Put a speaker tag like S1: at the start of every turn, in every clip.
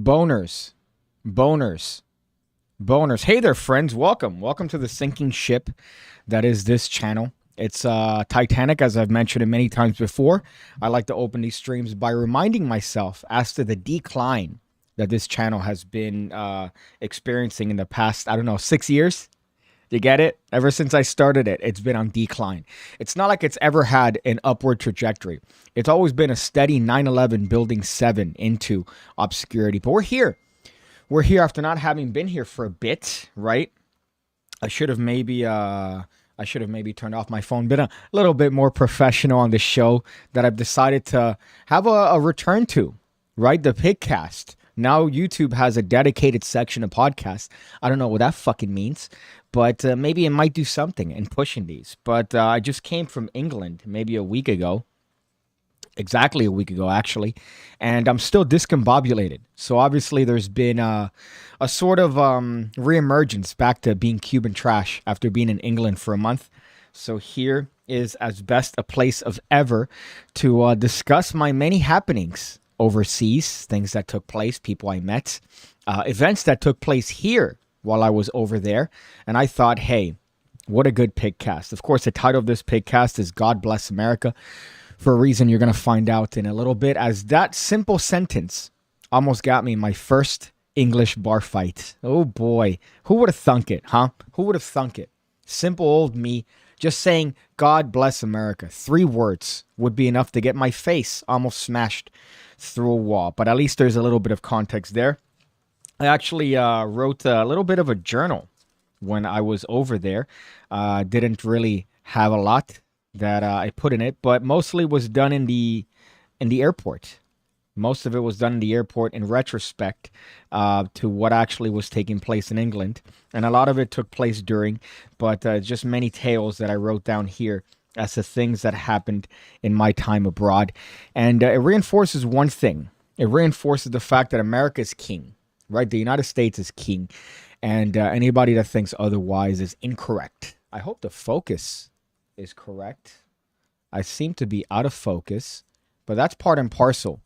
S1: Boners. Boners. Boners. Hey there, friends. Welcome. Welcome to the sinking ship that is this channel. It's Titanic, as I've mentioned it many times before. I like to open these streams by reminding myself as to the decline that this channel has been experiencing in the past, I don't know, 6 years. You get it? Ever since I started it, it's been on decline. It's not like it's ever had an upward trajectory. It's always been a steady 9/11 building 7 into obscurity. But we're here. We're here after not having been here for a bit, right? I should have maybe turned off my phone, been a little bit more professional on the show that I've decided to have a return to, right? The Pigcast. Now YouTube has a dedicated section of podcasts. I don't know what that fucking means, but maybe it might do something in pushing these. But I just came from England maybe a week ago. Exactly a week ago, actually. And I'm still discombobulated. So obviously there's been a sort of reemergence back to being Cuban trash after being in England for a month. So here is as best a place of ever to discuss my many happenings overseas, things that took place, people I met, events that took place here while I was over there. And I thought, hey, what a good Pigcast. Of course, the title of this Pigcast is God Bless America, for a reason you're going to find out in a little bit, as that simple sentence almost got me my first English bar fight. Oh boy, who would have thunk it, huh? Who would have thunk it? Simple old me just saying God bless America. 3 words would be enough to get my face almost smashed through a wall. But at least there's a little bit of context there. I actually wrote a little bit of a journal when I was over there. Didn't really have a lot that I put in it, but mostly was done in the airport. Most of it was done in the airport in retrospect to what actually was taking place in England. And a lot of it took place during, but just many tales that I wrote down here as to things that happened in my time abroad. And it reinforces one thing. It reinforces the fact that America is king, right? The United States is king. And anybody that thinks otherwise is incorrect. I hope the focus is correct. I seem to be out of focus, but that's part and parcel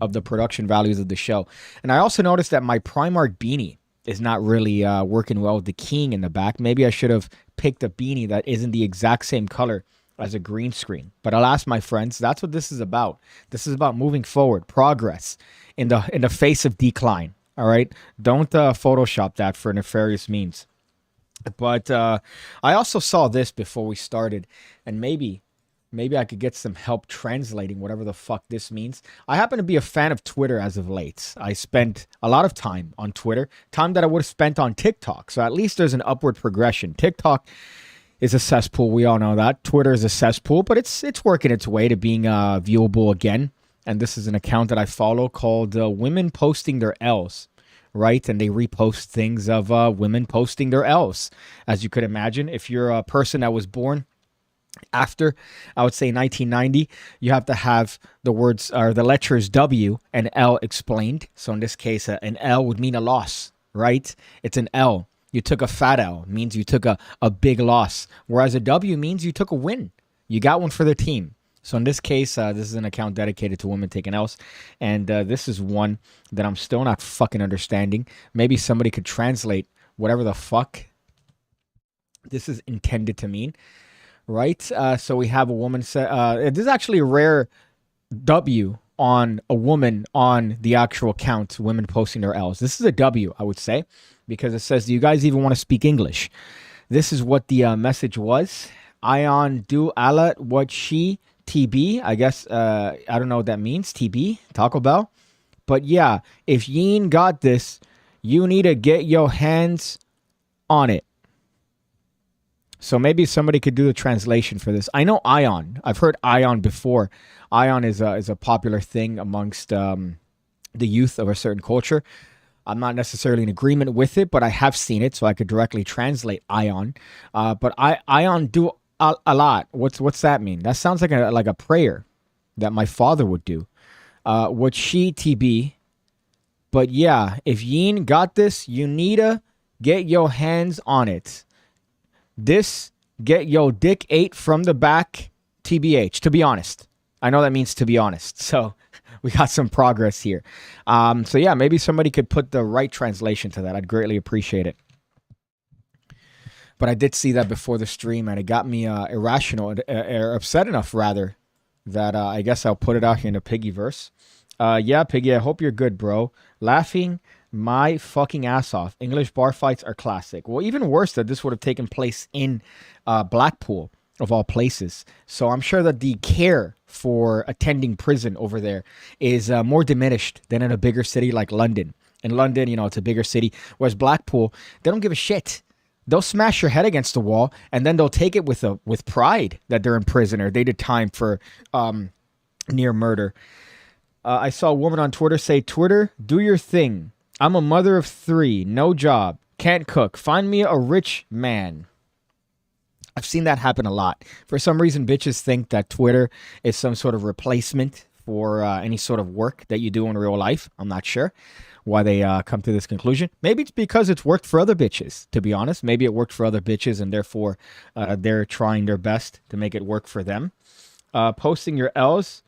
S1: of the production values of the show. And I also noticed that my Primark beanie is not really working well with the king in the back. Maybe I should have picked a beanie that isn't the exact same color as a green screen. But alas, my friends, that's what this is about. This is about moving forward, progress in the face of decline. All right? Don't Photoshop that for nefarious means. But I also saw this before we started, and maybe I could get some help translating whatever the fuck this means. I happen to be a fan of Twitter as of late. I spent a lot of time on Twitter, time that I would have spent on TikTok. So at least there's an upward progression. TikTok is a cesspool. We all know that. Twitter is a cesspool, but it's working its way to being viewable again. And this is an account that I follow called Women Posting Their L's. Right? And they repost things of women posting their L's. As you could imagine, if you're a person that was born after, I would say 1990, you have to have the words or the letters W and L explained. So in this case, an L would mean a loss, right? It's an L. You took a fat L, means you took a big loss. Whereas a W means you took a win. You got one for the team. So in this case, this is an account dedicated to women taking L's. And this is one that I'm still not fucking understanding. Maybe somebody could translate whatever the fuck this is intended to mean. Right? So we have a woman say, this is actually a rare W on a woman on the actual account, women posting their L's. This is a W, I would say, because it says, do you guys even want to speak English? This is what the message was. Ion do alat what she TB, I guess, I don't know what that means, TB, Taco Bell. But yeah, if you ain't got this, you need to get your hands on it. So maybe somebody could do the translation for this. I know Ion. I've heard Ion before. Ion is a popular thing amongst the youth of a certain culture. I'm not necessarily in agreement with it, but I have seen it, so I could directly translate Ion. But Ion do a lot. What's that mean? That sounds like a prayer that my father would do. What she TB. But yeah, if you ain't got this, you need to get your hands on it. This get your dick ate from the back, TBH. To be honest, I know that means to be honest. So we got some progress here. So yeah, maybe somebody could put the right translation to that. I'd greatly appreciate it. But I did see that before the stream, and it got me irrational, upset enough, rather, that I guess I'll put it out here in the Piggyverse. Yeah, Piggy, I hope you're good, bro. Laughing my fucking ass off. English bar fights are classic. Well, even worse that this would have taken place in Blackpool, of all places. So I'm sure that the care for attending prison over there is more diminished than in a bigger city like London. In London, it's a bigger city, whereas Blackpool, they don't give a shit. They'll smash your head against the wall, and then they'll take it with pride that they're in prison or they did time for near murder. I saw a woman on Twitter say, "Twitter, do your thing. I'm a mother of 3, no job, can't cook. Find me a rich man." I've seen that happen a lot. For some reason, bitches think that Twitter is some sort of replacement for any sort of work that you do in real life. I'm not sure why they come to this conclusion. Maybe it's because it's worked for other bitches, to be honest. Maybe it worked for other bitches, and therefore they're trying their best to make it work for them. Posting your L's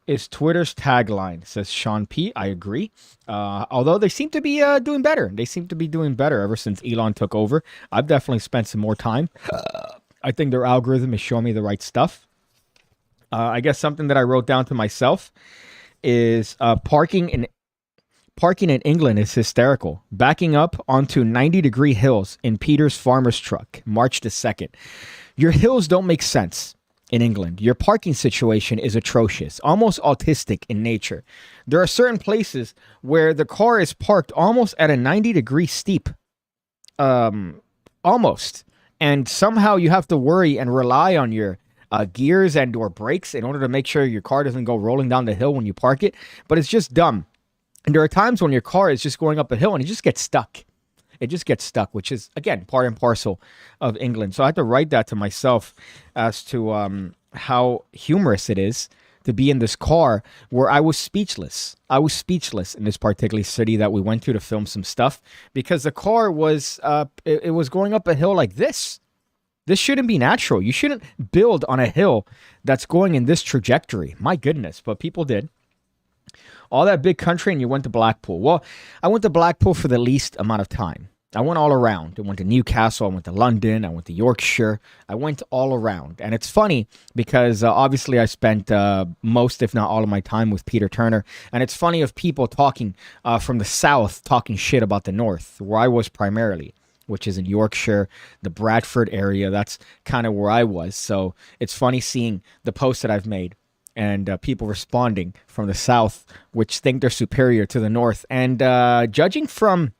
S1: is Twitter's tagline, says Sean P. I agree. Although they seem to be doing better. They seem to be doing better ever since Elon took over. I've definitely spent some more time. I think their algorithm is showing me the right stuff. I guess something that I wrote down to myself is parking in England is hysterical. Backing up onto 90-degree hills in Peter's farmer's truck, March the 2nd. Your hills don't make sense in England. Your parking situation is atrocious, almost autistic in nature. There are certain places where the car is parked almost at a 90-degree steep. Almost. And somehow you have to worry and rely on your gears and or brakes in order to make sure your car doesn't go rolling down the hill when you park it. But it's just dumb. And there are times when your car is just going up a hill and it just gets stuck. It just gets stuck, which is, again, part and parcel of England. So I had to write that to myself as to how humorous it is to be in this car where I was speechless. I was speechless in this particular city that we went to film some stuff because the car was, it was going up a hill like this. This shouldn't be natural. You shouldn't build on a hill that's going in this trajectory. My goodness, but people did. All that big country and you went to Blackpool. Well, I went to Blackpool for the least amount of time. I went all around. I went to Newcastle. I went to London. I went to Yorkshire. I went all around. And it's funny because obviously I spent most, if not all of my time with Peter Turner. And it's funny of people talking from the south, talking shit about the north, where I was primarily, which is in Yorkshire, the Bradford area. That's kind of where I was. So it's funny seeing the posts that I've made. And people responding from the south, which think they're superior to the north. And judging from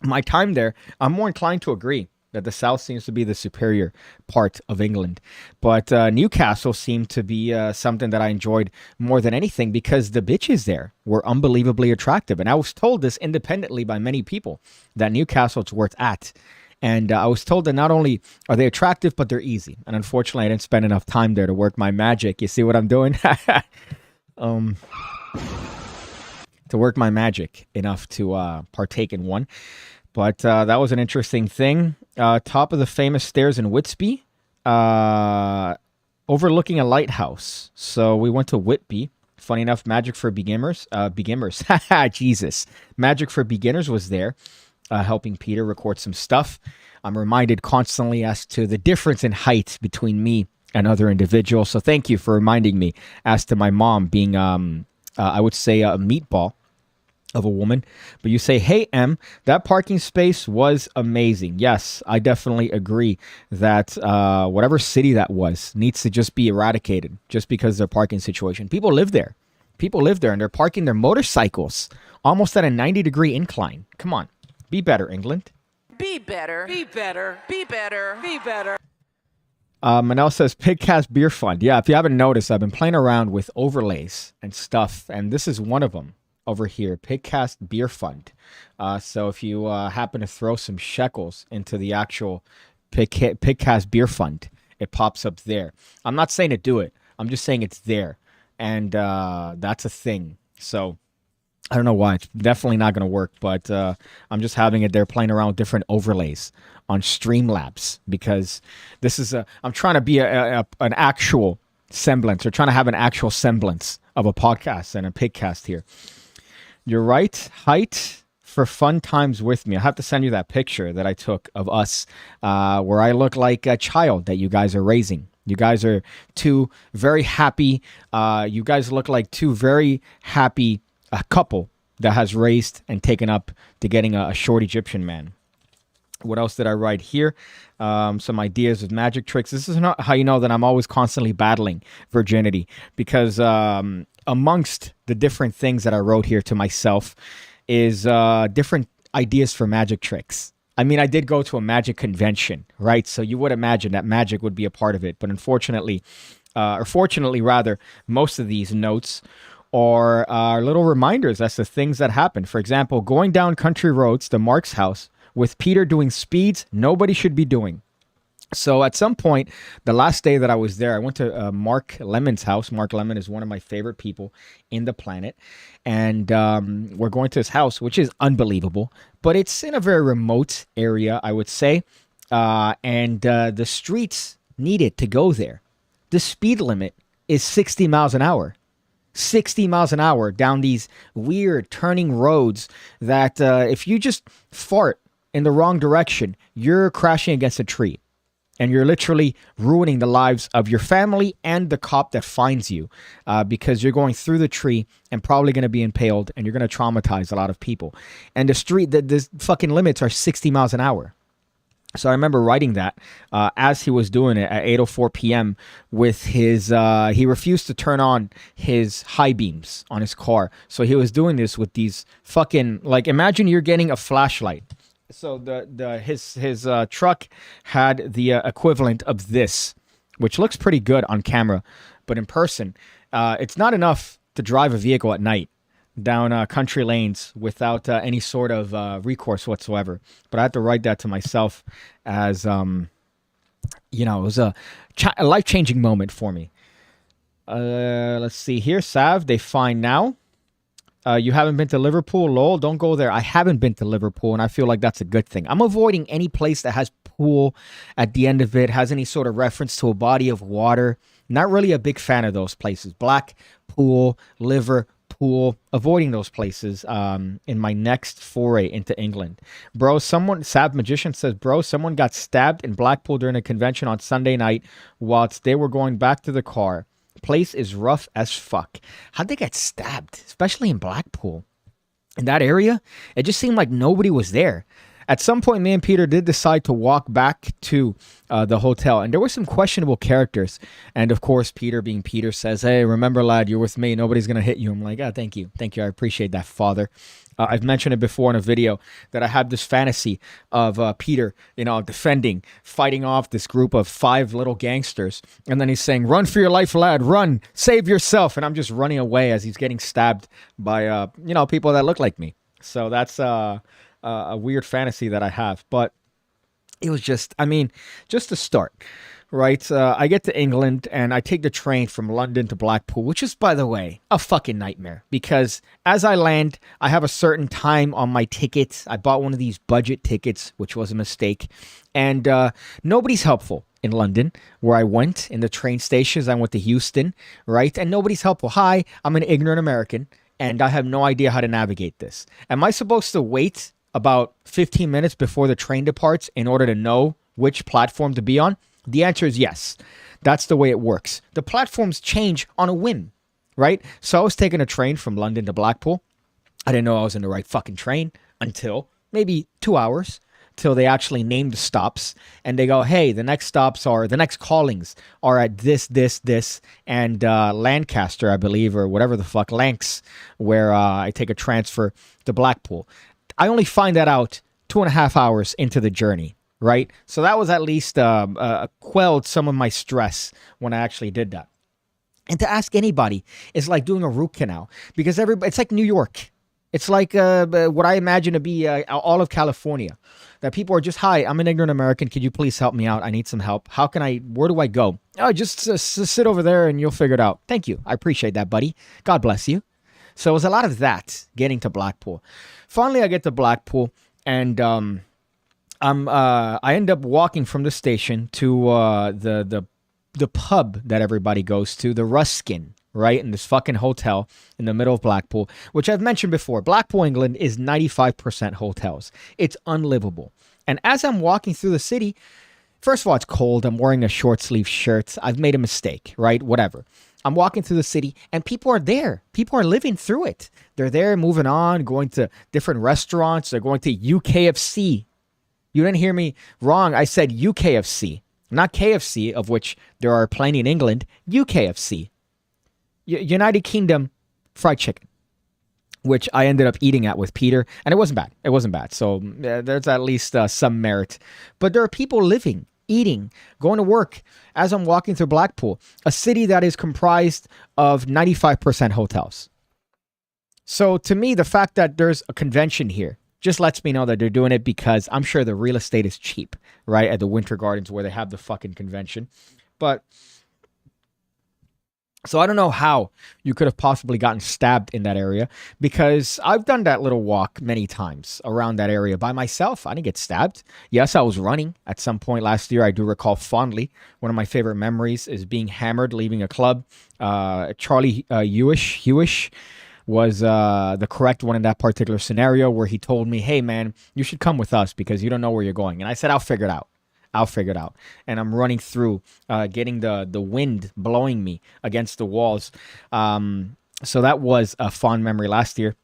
S1: my time there, I'm more inclined to agree that the south seems to be the superior part of England. But Newcastle seemed to be something that I enjoyed more than anything because the bitches there were unbelievably attractive. And I was told this independently by many people that Newcastle's where it's at. And I was told that not only are they attractive, but they're easy. And unfortunately, I didn't spend enough time there to work my magic. You see what I'm doing? To work my magic enough to partake in one. But that was an interesting thing. Top of the famous stairs in Whitby, overlooking a lighthouse. So we went to Whitby. Funny enough, Magic for Beginners. Jesus. Magic for Beginners was there. Helping Peter record some stuff. I'm reminded constantly as to the difference in height between me and other individuals. So thank you for reminding me as to my mom being, I would say, a meatball of a woman. But you say, hey, M, that parking space was amazing. Yes, I definitely agree that whatever city that was needs to just be eradicated just because of their parking situation. People live there. People live there and they're parking their motorcycles almost at a 90-degree incline. Come on. Be better, England.
S2: Be better. Be better. Be better. Be better.
S1: Manel says, Pigcast Beer Fund. Yeah, if you haven't noticed, I've been playing around with overlays and stuff, and this is one of them over here, Pigcast Beer Fund. So if you happen to throw some shekels into the actual Pigcast Beer Fund, it pops up there. I'm not saying to do it. I'm just saying it's there, and that's a thing. So I don't know why. It's definitely not going to work, but I'm just having it there playing around with different overlays on Streamlabs because this is I'm trying to be an actual semblance. We're trying to have an actual semblance of a podcast and a Pigcast here. You're right. Height for fun times with me. I have to send you that picture that I took of us where I look like a child that you guys are raising. You guys are two very happy. You guys look like two very happy couple that has raised and taken up to getting a short Egyptian man. What else did I write here? Some ideas of magic tricks. This is not how you know that I'm always constantly battling virginity, because amongst the different things that I wrote here to myself is different ideas for magic tricks. I mean, I did go to a magic convention, right? So you would imagine that magic would be a part of it. But unfortunately, or fortunately rather, most of these notes are little reminders as to things that happen. For example, going down country roads to Mark's house with Peter doing speeds nobody should be doing. So at some point, the last day that I was there, I went to Mark Lemon's house. Mark Lemon is one of my favorite people in the planet. And we're going to his house, which is unbelievable. But it's in a very remote area, I would say. And the streets needed to go there. The speed limit is 60 miles an hour. 60 miles an hour down these weird turning roads that if you just fart in the wrong direction, you're crashing against a tree. And you're literally ruining the lives of your family and the cop that finds you because you're going through the tree and probably going to be impaled, and you're going to traumatize a lot of people. And the fucking limits are 60 miles an hour. So I remember writing that as he was doing it at 8:04 p.m. with his, he refused to turn on his high beams on his car. So he was doing this with these fucking, like, imagine you're getting a flashlight. So his truck had the equivalent of this, which looks pretty good on camera, but in person, it's not enough to drive a vehicle at night down country lanes without any sort of recourse whatsoever. But I had to write that to myself as, it was a life-changing moment for me. Let's see here. Sav, they fine now. You haven't been to Liverpool? Lol, don't go there. I haven't been to Liverpool, and I feel like that's a good thing. I'm avoiding any place that has pool at the end of it, has any sort of reference to a body of water. Not really a big fan of those places. Blackpool, Liverpool, avoiding those places in my next foray into England. Bro, Sav Magician says, bro, someone got stabbed in Blackpool during a convention on Sunday night whilst they were going back to the car. Place is rough as fuck. How'd they get stabbed, especially in Blackpool? In that area, it just seemed like nobody was there. At some point, me and Peter did decide to walk back to the hotel, and there were some questionable characters. And of course, Peter, being Peter, says, hey, remember, lad, you're with me. Nobody's going to hit you. I'm like, thank you. Thank you. I appreciate that, father. I've mentioned it before in a video that I have this fantasy of Peter, defending, fighting off this group of 5 little gangsters. And then he's saying, run for your life, lad, run, save yourself. And I'm just running away as he's getting stabbed by, people that look like me. So that's a weird fantasy that I have. But it was just to start. Right, I get to England and I take the train from London to Blackpool, which is, by the way, a fucking nightmare because as I land, I have a certain time on my ticket. I bought one of these budget tickets, which was a mistake, and nobody's helpful in London where I went in the train stations. I went to Euston, right, and nobody's helpful. Hi, I'm an ignorant American and I have no idea how to navigate this. Am I supposed to wait about 15 minutes before the train departs in order to know which platform to be on? The answer is yes. That's the way it works. The platforms change on a whim, right? So I was taking a train from London to Blackpool. I didn't know I was in the right fucking train until maybe 2 hours till they actually named the stops. And they go, hey, the next callings are at this, and Lancaster, I believe, or whatever the fuck, Lancs, where I take a transfer to Blackpool. I only find that out 2.5 hours into the journey. Right? So that was at least quelled some of my stress when I actually did that. And to ask anybody is like doing a root canal because it's like New York. It's like what I imagine to be all of California. That people are just, hi, I'm an ignorant American. Could you please help me out? I need some help. Where do I go? Oh, just sit over there and you'll figure it out. Thank you. I appreciate that, buddy. God bless you. So it was a lot of that getting to Blackpool. Finally, I get to Blackpool and I end up walking from the station to the the pub that everybody goes to, the Ruskin, right, in this fucking hotel in the middle of Blackpool, which I've mentioned before. Blackpool, England is 95% hotels. It's unlivable. And as I'm walking through the city, first of all, it's cold. I'm wearing a short sleeve shirt. I've made a mistake, right? Whatever. I'm walking through the city and people are there. People are living through it. They're there moving on, going to different restaurants. They're going to UKFC. You didn't hear me wrong. I said UKFC, not KFC, of which there are plenty in England. UKFC. United Kingdom fried chicken, which I ended up eating at with Peter, and it wasn't bad. It wasn't bad. So there's at least some merit. But there are people living, eating, going to work as I'm walking through Blackpool, a city that is comprised of 95% hotels. So to me, the fact that there's a convention here just lets me know that they're doing it because I'm sure the real estate is cheap, right, at the Winter Gardens where they have the fucking convention. But so I don't know how you could have possibly gotten stabbed in that area, because I've done that little walk many times around that area by myself. I didn't get stabbed. Yes, I was running at some point last year. I do recall fondly. One of my favorite memories is being hammered, leaving a club. Charlie Hewish was the correct one in that particular scenario, where he told me, hey, man, you should come with us because you don't know where you're going. And I said, I'll figure it out. I'll figure it out. And I'm running through, getting the wind blowing me against the walls. So that was a fond memory last year.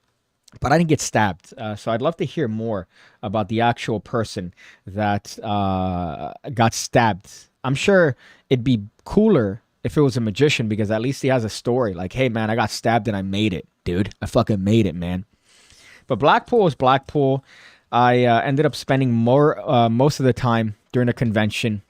S1: But I didn't get stabbed. So I'd love to hear more about the actual person that got stabbed. I'm sure it'd be cooler if it was a magician, because at least he has a story. Like, hey, man, I got stabbed and I made it, dude. I fucking made it, man. But Blackpool was Blackpool. I ended up spending most of the time during the convention.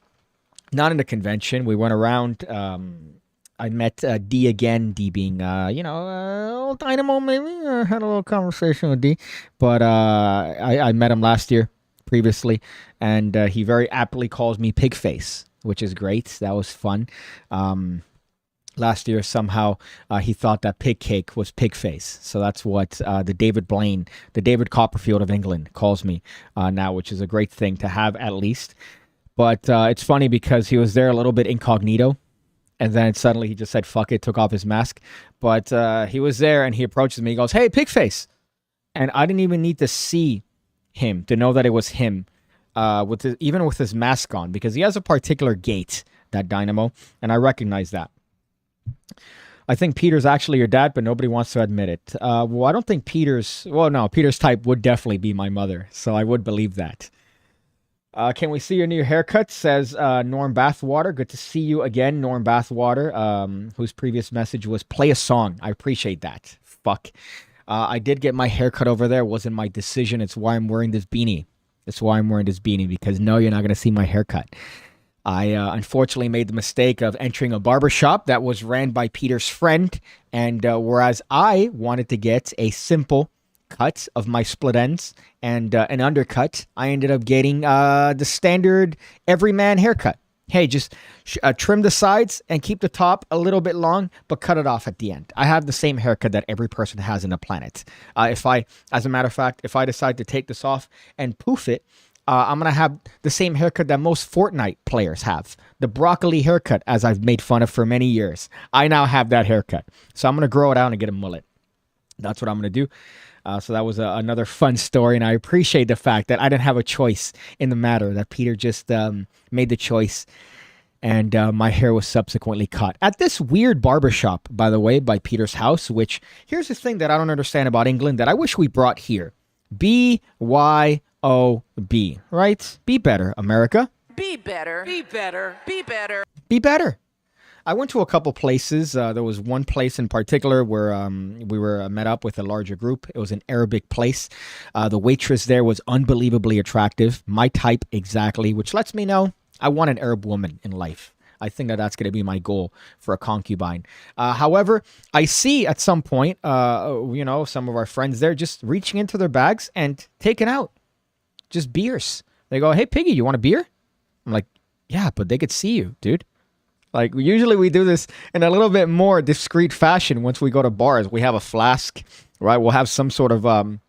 S1: Not in the convention. We went around. I met D again. D being, old Dynamo maybe. Had a little conversation with D. But I met him last year previously. And he very aptly calls me Pigface, which is great. That was fun. Last year, somehow, he thought that PigCake was Pigface. So that's what the David Copperfield of England calls me now, which is a great thing to have at least. But it's funny because he was there a little bit incognito. And then suddenly he just said, fuck it, took off his mask. But he was there and he approaches me. He goes, hey, Pigface. And I didn't even need to see him to know that it was him, even with his mask on, because he has a particular gait, that Dynamo. And I recognize that. I think Peter's actually your dad, but nobody wants to admit it. Well, I don't think Peter's type would definitely be my mother, so I would believe that. Can we see your new haircut? Says Norm Bathwater. Good to see you again, Norm Bathwater, whose previous message was play a song. I appreciate that. Fuck. I did get my haircut over there. It wasn't my decision. It's why I'm wearing this beanie. Because no, you're not going to see my haircut. I unfortunately made the mistake of entering a barbershop that was ran by Peter's friend. And whereas I wanted to get a simple cut of my split ends and an undercut, I ended up getting the standard everyman haircut. Hey, just trim the sides and keep the top a little bit long, but cut it off at the end. I have the same haircut that every person has in the planet. As a matter of fact, if I decide to take this off and poof it, I'm going to have the same haircut that most Fortnite players have. The broccoli haircut, as I've made fun of for many years. I now have that haircut. So I'm going to grow it out and get a mullet. That's what I'm going to do. So that was another fun story. And I appreciate the fact that I didn't have a choice in the matter, that Peter just made the choice. And my hair was subsequently cut at this weird barbershop, by the way, by Peter's house, which here's the thing that I don't understand about England that I wish we brought here. BYOB, right? Be better, America.
S2: Be better. Be better. Be better.
S1: Be better. I went to a couple places. There was one place in particular where we were met up with a larger group. It was an Arabic place. The waitress there was unbelievably attractive. My type exactly, which lets me know I want an Arab woman in life. I think that that's going to be my goal for a concubine. However, I see at some point, some of our friends there just reaching into their bags and taking out just beers. They go, hey, Piggy, you want a beer? I'm like, yeah, but they could see you, dude. Like, usually we do this in a little bit more discreet fashion once we go to bars. We have a flask, right? We'll have some sort of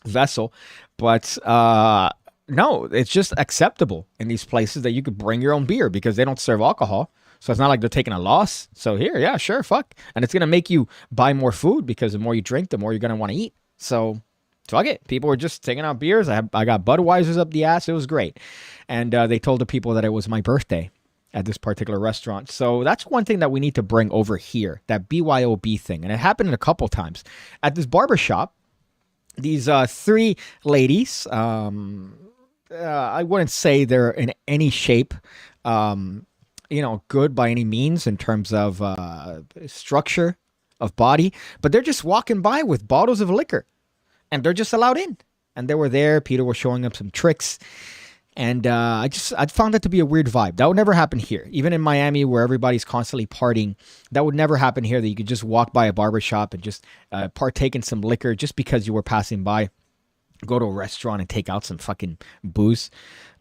S1: vessel. But no, it's just acceptable in these places that you could bring your own beer because they don't serve alcohol. So it's not like they're taking a loss. So here, yeah, sure, fuck. And it's going to make you buy more food because the more you drink, the more you're going to want to eat. So fuck it. People were just taking out beers. I got Budweiser's up the ass. It was great. And they told the people that it was my birthday at this particular restaurant. So that's one thing that we need to bring over here, that BYOB thing. And it happened a couple times. At this barbershop, these three ladies, I wouldn't say they're in any shape, good by any means in terms of structure of body, but they're just walking by with bottles of liquor and they're just allowed in. And they were there. Peter was showing them some tricks. And I found that to be a weird vibe. That would never happen here. Even in Miami, where everybody's constantly partying, that would never happen here, that you could just walk by a barbershop and just partake in some liquor just because you were passing by. Go to a restaurant and take out some fucking booze.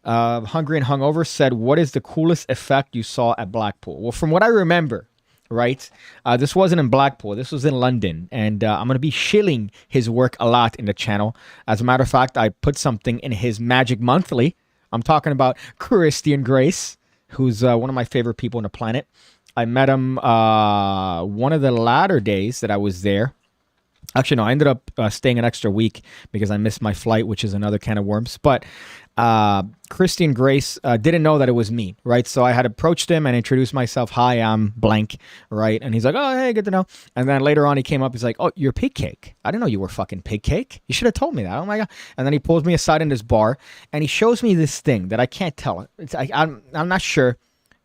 S1: Hungry and Hungover said, what is the coolest effect you saw at Blackpool? Well, from what I remember, right, this wasn't in Blackpool. This was in London. And I'm going to be shilling his work a lot in the channel. As a matter of fact, I put something in his Magic Monthly. I'm talking about Christian Grace, who's one of my favorite people on the planet. I met him one of the latter days that I was there. Actually, no, I ended up staying an extra week because I missed my flight, which is another can of worms. But Christian Grace didn't know that it was me, right? So I had approached him and introduced myself. Hi, I'm blank, right? And he's like, oh, hey, good to know. And then later on, he came up. He's like, oh, you're PigCake. I didn't know you were fucking PigCake. You should have told me that. Oh, my God. And then he pulls me aside in this bar, and he shows me this thing that I can't tell. I'm not sure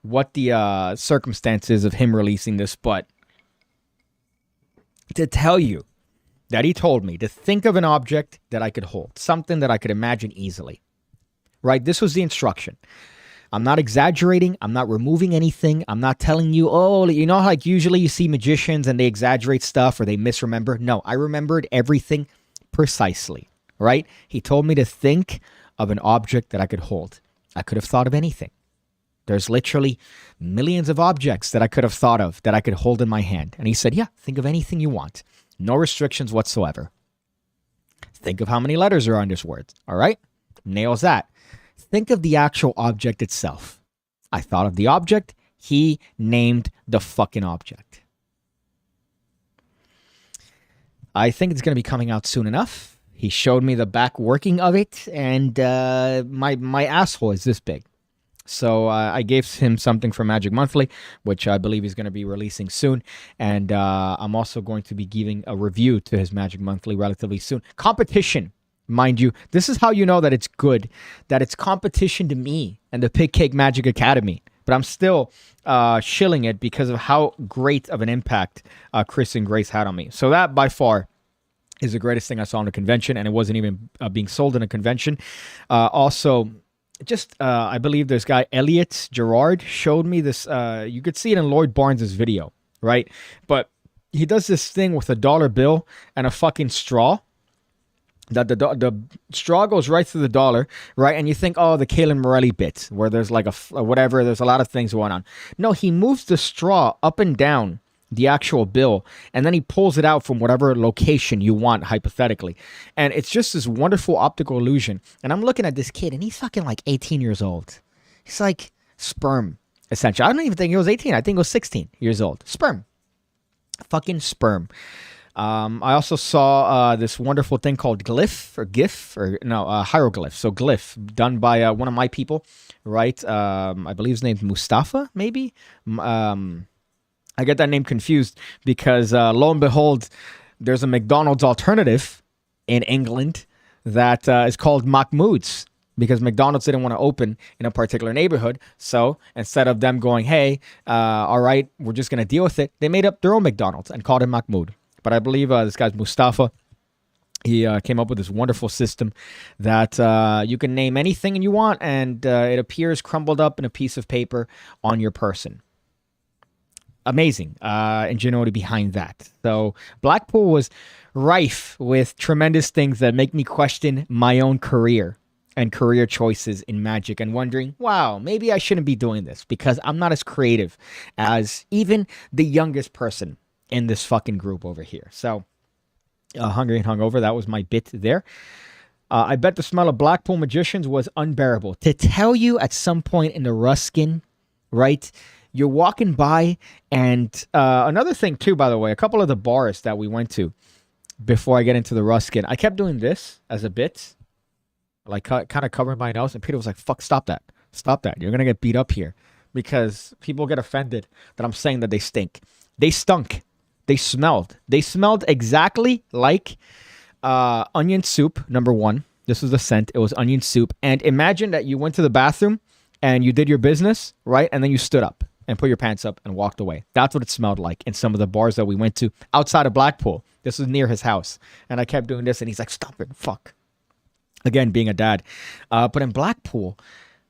S1: what the circumstances of him releasing this, but to tell you that he told me to think of an object that I could hold, something that I could imagine easily, right? This was the instruction. I'm not exaggerating. I'm not removing anything. I'm not telling you, oh, you know, like usually you see magicians and they exaggerate stuff or they misremember. No, I remembered everything precisely, right? He told me to think of an object that I could hold. I could have thought of anything. There's literally millions of objects that I could have thought of that I could hold in my hand. And he said, yeah, think of anything you want. No restrictions whatsoever. Think of how many letters are on this word. All right? Nails that. Think of the actual object itself. I thought of the object. He named the fucking object. I think it's going to be coming out soon enough. He showed me the back working of it, and my asshole is this big. So I gave him something for Magic Monthly, which I believe he's going to be releasing soon. And I'm also going to be giving a review to his Magic Monthly relatively soon. Competition, mind you. This is how you know that it's good, that it's competition to me and the PigCake Magic Academy. But I'm still shilling it because of how great of an impact Chris and Grace had on me. So that, by far, is the greatest thing I saw in a convention. And it wasn't even being sold in a convention. Also, I believe this guy, Elliot Gerard, showed me this. You could see it in Lloyd Barnes' video, right? But he does this thing with a dollar bill and a fucking straw. That the straw goes right through the dollar, right? And you think, oh, the Kalen Morelli bit, where there's like whatever, there's a lot of things going on. No, he moves the straw up and down the actual bill, and then he pulls it out from whatever location you want, hypothetically. And it's just this wonderful optical illusion. And I'm looking at this kid, and he's fucking like 18 years old. He's like sperm, essentially. I don't even think he was 18. I think he was 16 years old. Sperm. Fucking sperm. I also saw this wonderful thing called hieroglyph. So glyph, done by one of my people, right? I believe his name's Mustafa, maybe? I get that name confused because lo and behold, there's a McDonald's alternative in England that is called Mahmoud's, because McDonald's didn't want to open in a particular neighborhood. So instead of them going, hey, all right, we're just going to deal with it, they made up their own McDonald's and called it Mahmoud. But I believe this guy's Mustafa. He came up with this wonderful system that you can name anything you want, and it appears crumbled up in a piece of paper on your person. Amazing ingenuity behind that. So Blackpool was rife with tremendous things that make me question my own career and career choices in magic, and wondering, wow, maybe I shouldn't be doing this because I'm not as creative as even the youngest person in this fucking group over here. So Hungry and Hungover, that was my bit there. I bet the smell of Blackpool magicians was unbearable. To tell you at some point in the Ruskin, right, You're walking by, and another thing too, by the way, a couple of the bars that we went to before I get into the Ruskin, I kept doing this as a bit, like kind of covering my nose, and Peter was like, "Fuck, stop that, stop that! You're gonna get beat up here," because people get offended that I'm saying that they stink. They stunk. They smelled. They smelled exactly like onion soup. Number one, this was the scent. It was onion soup. And imagine that you went to the bathroom and you did your business, right? And then you stood up and put your pants up and walked away. That's what it smelled like in some of the bars that we went to outside of Blackpool. This was near his house. And I kept doing this, and he's like, "Stop it, fuck." Again, being a dad. But in Blackpool,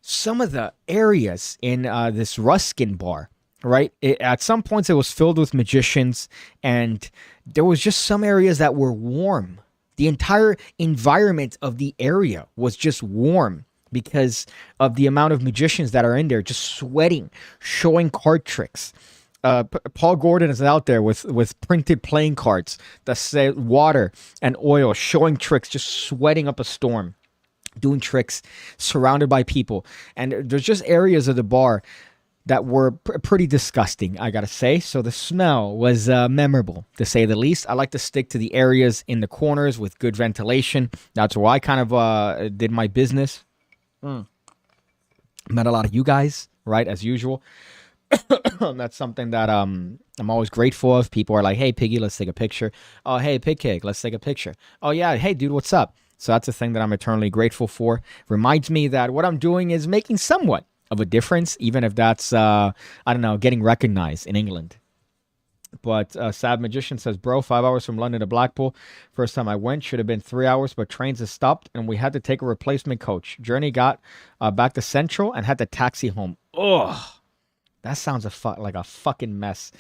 S1: some of the areas in this Ruskin bar, right? At some points, it was filled with magicians, and there was just some areas that were warm. The entire environment of the area was just warm because of the amount of magicians that are in there, just sweating, showing card tricks. Paul Gordon is out there with printed playing cards that say water and oil, showing tricks, just sweating up a storm, doing tricks, surrounded by people. And there's just areas of the bar that were pretty disgusting, I gotta say. So the smell was memorable, to say the least. I like to stick to the areas in the corners with good ventilation. That's where I kind of did my business. Met a lot of you guys, right, as usual. That's something that I'm always grateful of. People are like, "Hey, Piggy, let's take a picture." "Oh, hey, PigCake, let's take a picture." "Oh, yeah, hey, dude, what's up?" So that's a thing that I'm eternally grateful for. Reminds me that what I'm doing is making somewhat of a difference, even if that's, I don't know, getting recognized in England. But Sad Magician says, "Bro, 5 hours from London to Blackpool. First time I went, should have been 3 hours, but trains have stopped, and we had to take a replacement coach. Journey got back to Central and had to taxi home." Ugh. That sounds like a fucking mess.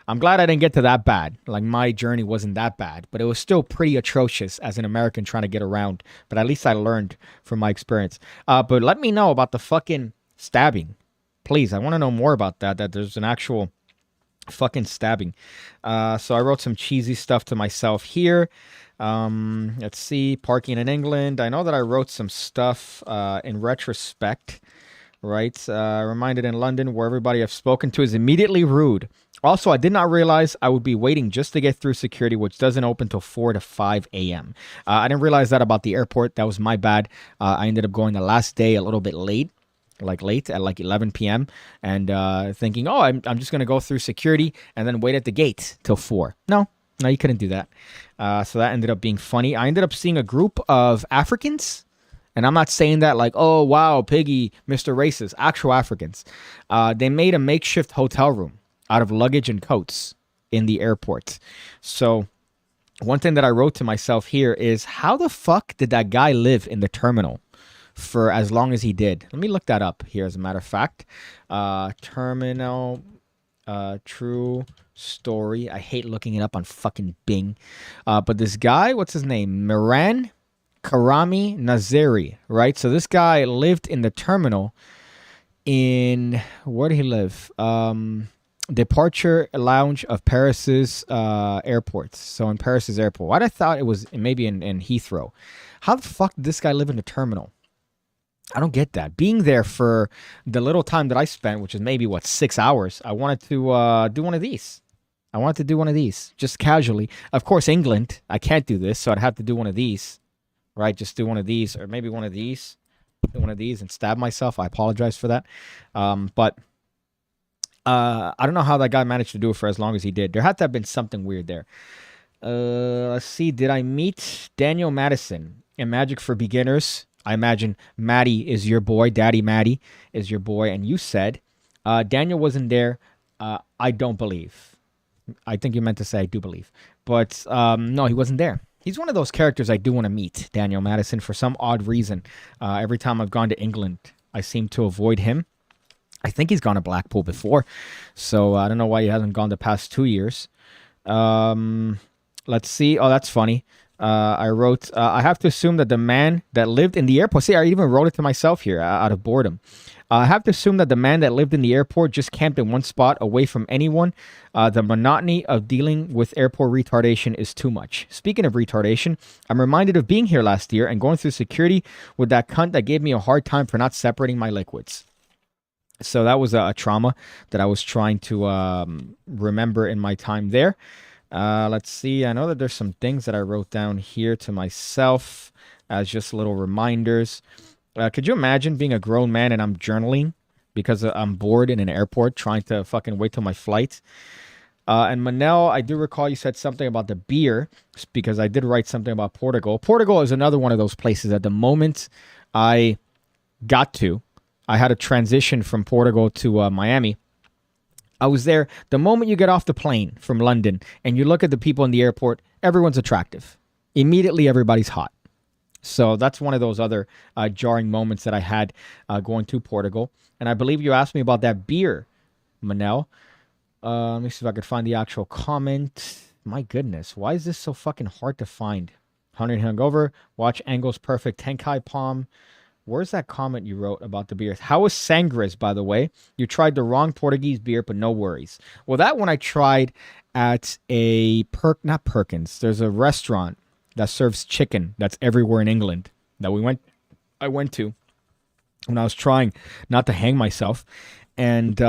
S1: I'm glad I didn't get to that bad. Like, my journey wasn't that bad, but it was still pretty atrocious as an American trying to get around. But at least I learned from my experience. But let me know about the fucking stabbing. Please, I want to know more about that there's an actual fucking stabbing. So I wrote some cheesy stuff to myself here. Let's see. Parking in England. I know that I wrote some stuff in retrospect. Right, reminded in London, where everybody I've spoken to is immediately rude. Also, I did not realize I would be waiting just to get through security, which doesn't open till 4 to 5 a.m. I didn't realize that about the airport. That was my bad. I ended up going the last day a little bit late at like 11 p.m. and thinking, "Oh, I'm just going to go through security and then wait at the gate till 4. No, you couldn't do that. So that ended up being funny. I ended up seeing a group of Africans. And I'm not saying that like, "Oh, wow, Piggy, Mr. Racist." Actual Africans. They made a makeshift hotel room out of luggage and coats in the airport. So one thing that I wrote to myself here is, how the fuck did that guy live in the terminal for as long as he did? Let me look that up here, as a matter of fact. Terminal, true story. I hate looking it up on fucking Bing. But this guy, what's his name? Miran Karami Naziri, right? So this guy lived in the terminal in, where did he live? Departure lounge of Paris's airport. So in Paris's airport. Why I thought it was maybe in Heathrow. How the fuck did this guy live in the terminal? I don't get that. Being there for the little time that I spent, which is maybe, 6 hours, I wanted to do one of these. I wanted to do one of these, just casually. Of course, England, I can't do this, so I'd have to do one of these. Right, just do one of these, or maybe one of these. Do one of these and stab myself. I apologize for that. But I don't know how that guy managed to do it for as long as he did. There had to have been something weird there. Let's see. Did I meet Daniel Madison in Magic for Beginners? I imagine Maddie is your boy. Daddy Maddie is your boy. And you said Daniel wasn't there. I don't believe. I think you meant to say I do believe. But no, he wasn't there. He's one of those characters I do want to meet, Daniel Madison, for some odd reason. Every time I've gone to England, I seem to avoid him. I think he's gone to Blackpool before, so I don't know why he hasn't gone the past 2 years. Let's see. Oh, that's funny. I wrote, I have to assume that the man that lived in the airport, see, I even wrote it to myself here out of boredom. I have to assume that the man that lived in the airport just camped in one spot away from anyone. The monotony of dealing with airport retardation is too much. Speaking of retardation, I'm reminded of being here last year and going through security with that cunt that gave me a hard time for not separating my liquids. So that was a trauma that I was trying to remember in my time there. Let's see. I know that there's some things that I wrote down here to myself as just little reminders. Could you imagine being a grown man and I'm journaling because I'm bored in an airport trying to fucking wait till my flight? And Manel, I do recall you said something about the beer because I did write something about Portugal. Portugal is another one of those places. At the moment I got to, I had a transition from Portugal to Miami. I was there. The moment you get off the plane from London and you look at the people in the airport, everyone's attractive. Immediately, everybody's hot. So that's one of those other jarring moments that I had going to Portugal. And I believe you asked me about that beer, Manel. Let me see if I could find the actual comment. My goodness, why is this so fucking hard to find? 100 hungover. Watch Angle's perfect Tenkai palm. Where's that comment you wrote about the beers? How was Sangres, by the way? You tried the wrong Portuguese beer, but no worries. Well, that one I tried at not Perkins. There's a restaurant that serves chicken that's everywhere in England that I went to when I was trying not to hang myself. And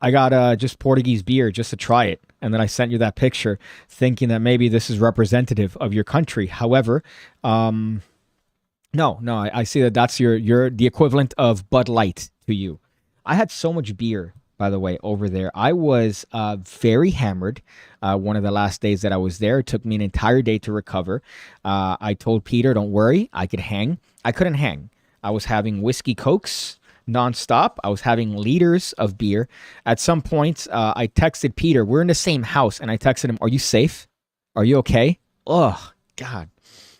S1: I got just Portuguese beer just to try it. And then I sent you that picture thinking that maybe this is representative of your country. However, no, I see that that's the equivalent of Bud Light to you. I had so much beer, by the way, over there. I was very hammered one of the last days that I was there. It took me an entire day to recover. I told Peter, don't worry, I could hang. I couldn't hang. I was having whiskey cokes nonstop. I was having liters of beer. At some point, I texted Peter. We're in the same house, and I texted him, are you safe? Are you okay? Oh, God,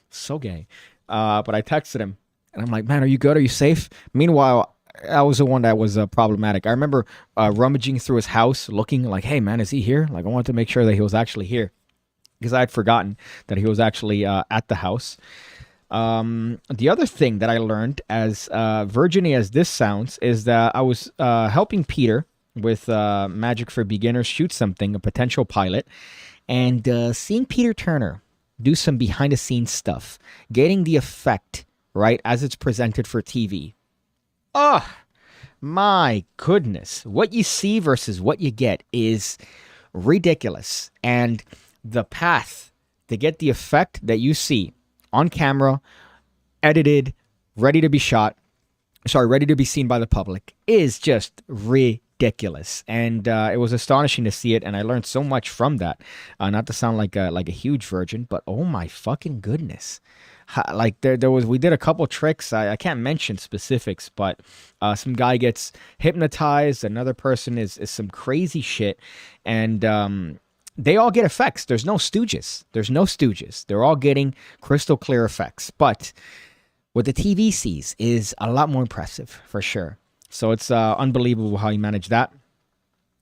S1: so gay. But I texted him, and I'm like, man, are you good? Are you safe? Meanwhile, I was the one that was problematic. I remember rummaging through his house, looking like, hey, man, is he here? Like, I wanted to make sure that he was actually here because I had forgotten that he was actually at the house. The other thing that I learned, as virgin as this sounds, is that I was helping Peter with Magic for Beginners shoot something, a potential pilot, and seeing Peter Turner do some behind the scenes stuff, getting the effect, right, as it's presented for TV. Oh, my goodness. What you see versus what you get is ridiculous. And the path to get the effect that you see on camera, edited, ready to be seen by the public is just ridiculous. And it was astonishing to see it, and I learned so much from that. Not to sound like a huge virgin, but oh my fucking goodness. Like we did a couple tricks. I can't mention specifics, but some guy gets hypnotized. Another person is some crazy shit. And they all get effects. There's no stooges. They're all getting crystal clear effects. But what the TV sees is a lot more impressive, for sure. So it's unbelievable how he managed that.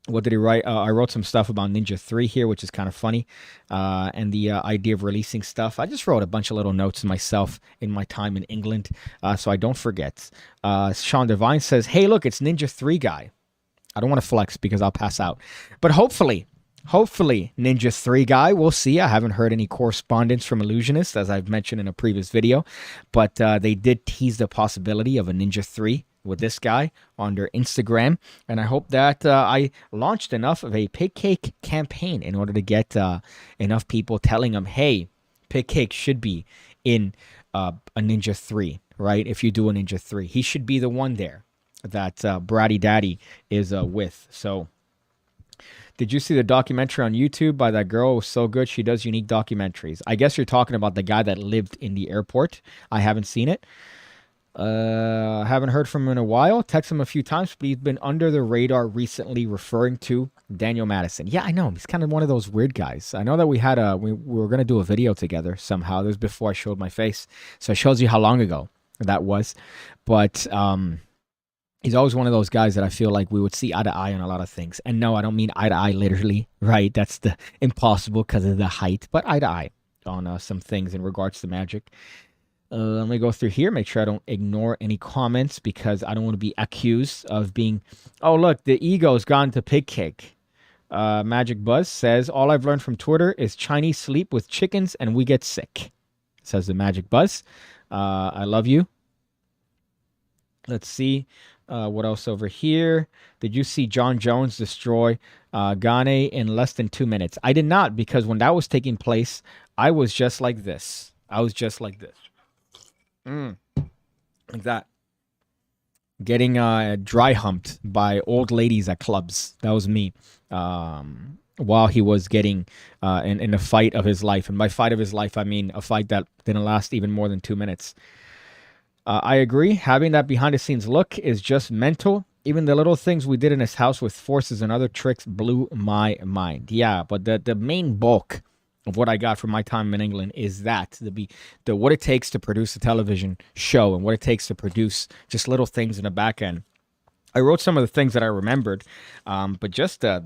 S1: What did he write? I wrote some stuff about Ninja 3 here, which is kind of funny. And the idea of releasing stuff. I just wrote a bunch of little notes myself in my time in England, so I don't forget. Sean Devine says, hey, look, it's Ninja 3 guy. I don't want to flex because I'll pass out. But hopefully, Ninja 3 guy, we'll see. I haven't heard any correspondence from Illusionists, as I've mentioned in a previous video. But they did tease the possibility of a Ninja 3 with this guy on their Instagram. And I hope that I launched enough of a PigCake campaign in order to get enough people telling them, hey, PigCake should be in a Ninja 3, right? If you do a Ninja 3, he should be the one there that Bratty Daddy is with. So did you see the documentary on YouTube by that girl? It was so good. She does unique documentaries. I guess you're talking about the guy that lived in the airport. I haven't seen it. Haven't heard from him in a while. Text him a few times, but he's been under the radar recently, referring to Daniel Madison. Yeah, I know. He's kind of one of those weird guys. I know that we had we were going to do a video together somehow. This was before I showed my face. So it shows you how long ago that was. But he's always one of those guys that I feel like we would see eye to eye on a lot of things. And no, I don't mean eye to eye literally, right? That's the impossible because of the height, but eye to eye on some things in regards to magic. Let me go through here, make sure I don't ignore any comments because I don't want to be accused of being, oh, look, the ego's gone to PigCake. Magic Buzz says, all I've learned from Twitter is Chinese sleep with chickens and we get sick, says the Magic Buzz. I love you. Let's see. What else over here? Did you see John Jones destroy Ghane in less than 2 minutes? I did not, because when that was taking place, I was just like this. I was just like this. Like that. Getting dry humped by old ladies at clubs. That was me. While he was getting in a fight of his life. And by fight of his life, I mean a fight that didn't last even more than 2 minutes. I agree. Having that behind the scenes look is just mental. Even the little things we did in his house with forces and other tricks blew my mind. Yeah, but the main bulk of what I got from my time in England is that the what it takes to produce a television show and what it takes to produce just little things in the back end. I wrote some of the things that I remembered, but just the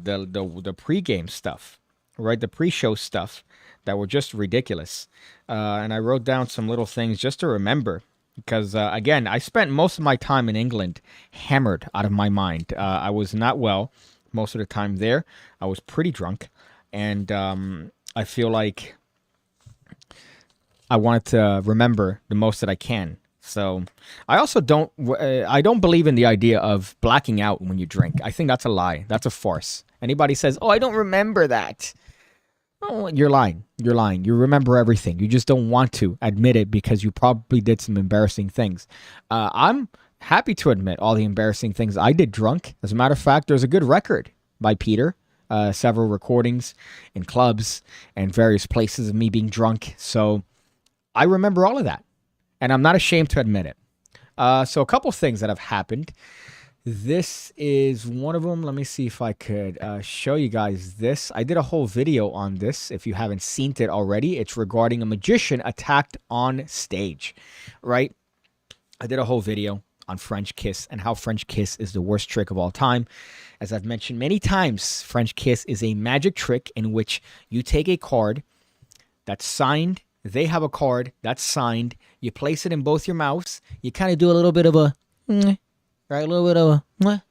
S1: pregame stuff, right? The pre-show stuff that were just ridiculous. And I wrote down some little things just to remember. Because, again, I spent most of my time in England hammered out of my mind. I was not well most of the time there. I was pretty drunk. And I feel like I wanted to remember the most that I can. So I also don't believe in the idea of blacking out when you drink. I think that's a lie. That's a farce. Anybody says, oh, I don't remember that. Oh, you're lying. You're lying. You remember everything. You just don't want to admit it because you probably did some embarrassing things. I'm happy to admit all the embarrassing things I did drunk. As a matter of fact, there's a good record by Peter. Several recordings in clubs and various places of me being drunk. So I remember all of that. And I'm not ashamed to admit it. So a couple things that have happened. This is one of them. Let me see if I could show you guys this. I did a whole video on this. If you haven't seen it already, it's regarding a magician attacked on stage, right? I did a whole video on French kiss and how French kiss is the worst trick of all time. As I've mentioned many times, French kiss is a magic trick in which you take a card that's signed. They have a card that's signed. You place it in both your mouths. You kind of do a little bit of a... right, a little bit of a,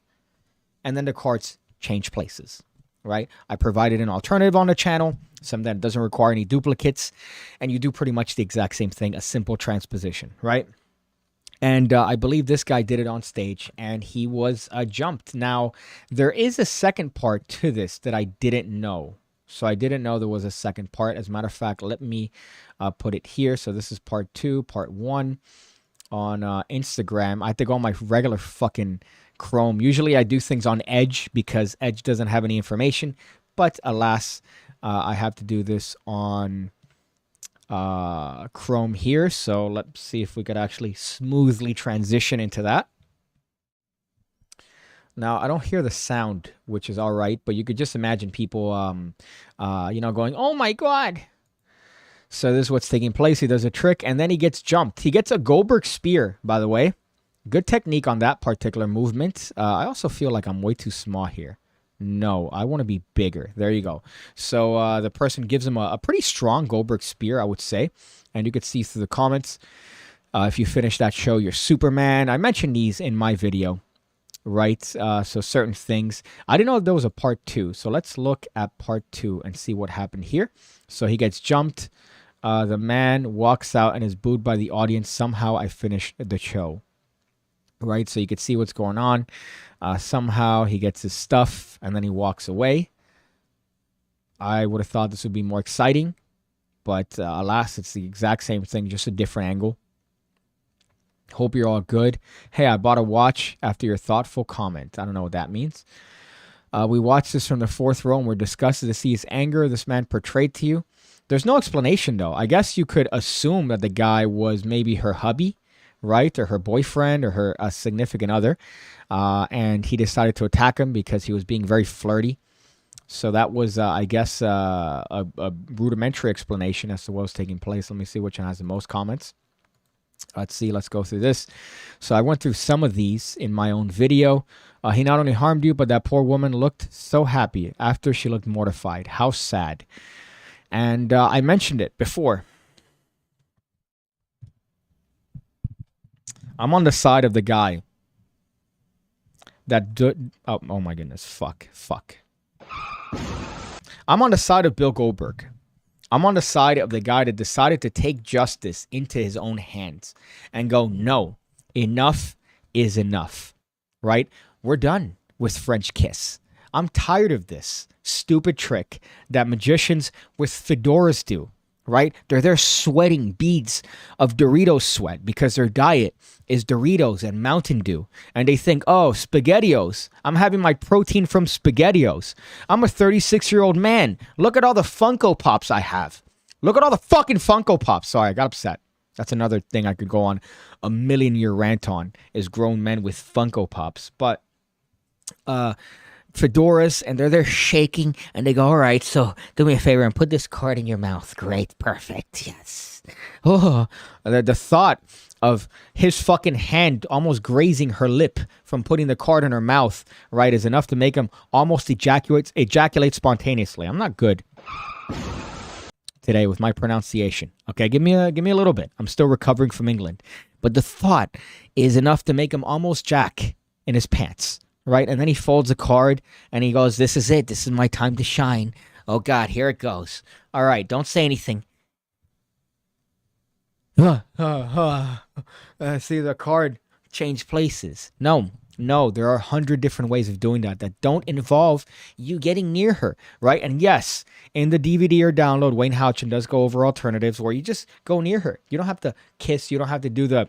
S1: and then the cards change places, right? I provided an alternative on the channel, something that doesn't require any duplicates, and you do pretty much the exact same thing, a simple transposition, right? And I believe this guy did it on stage, and he was jumped. Now, there is a second part to this that I didn't know. So I didn't know there was a second part. As a matter of fact, let me put it here. So this is part 2, part 1. On Instagram. I have to go on my regular fucking Chrome. Usually I do things on Edge because Edge doesn't have any information. But alas, I have to do this on Chrome here. So let's see if we could actually smoothly transition into that. Now, I don't hear the sound, which is all right. But you could just imagine people, going, oh my God. So this is what's taking place. He does a trick, and then he gets jumped. He gets a Goldberg spear, by the way. Good technique on that particular movement. I also feel like I'm way too small here. No, I want to be bigger. There you go. So the person gives him a pretty strong Goldberg spear, I would say. And you could see through the comments. If you finish that show, you're Superman. I mentioned these in my video, right? So certain things. I didn't know there was a part 2. So let's look at part 2 and see what happened here. So he gets jumped. The man walks out and is booed by the audience. Somehow I finished the show. Right? So you can see what's going on. Somehow he gets his stuff and then he walks away. I would have thought this would be more exciting. But alas, it's the exact same thing, just a different angle. Hope you're all good. Hey, I bought a watch after your thoughtful comment. I don't know what that means. We watched this from the 4th row and we're disgusted to see his anger this man portrayed to you. There's no explanation, though. I guess you could assume that the guy was maybe her hubby, right? Or her boyfriend or her significant other. And he decided to attack him because he was being very flirty. So that was, I guess, a rudimentary explanation as to what was taking place. Let me see which one has the most comments. Let's see. Let's go through this. So I went through some of these in my own video. He not only harmed you, but that poor woman looked so happy after she looked mortified. How sad. And I mentioned it before. I'm on the side of the guy that... Oh my goodness. Fuck. I'm on the side of Bill Goldberg. I'm on the side of the guy that decided to take justice into his own hands and go, no, enough is enough. right? We're done with French kiss. I'm tired of this stupid trick that magicians with fedoras do, right? They're there sweating beads of Doritos sweat because their diet is Doritos and Mountain Dew. And they think, oh, SpaghettiOs. I'm having my protein from SpaghettiOs. I'm a 36-year-old man. Look at all the Funko Pops I have. Look at all the fucking Funko Pops. Sorry, I got upset. That's another thing I could go on a million-year rant on, is grown men with Funko Pops. But fedoras, and they're there shaking, and they go, all right, so do me a favor and put this card in your mouth. Great, perfect, yes. Oh, the thought of his fucking hand almost grazing her lip from putting the card in her mouth, right, is enough to make him almost ejaculate spontaneously. I'm not good today with my pronunciation. Okay, give me a little bit. I'm still recovering from England. But the thought is enough to make him almost jack in his pants, right? And then he folds a card and he goes, this is it. This is my time to shine. Oh, God, here it goes. All right, don't say anything. See the card change places. No, there are 100 different ways of doing that don't involve you getting near her, right? And yes, in the DVD or download, Wayne Houchin does go over alternatives where you just go near her. You don't have to kiss. You don't have to do the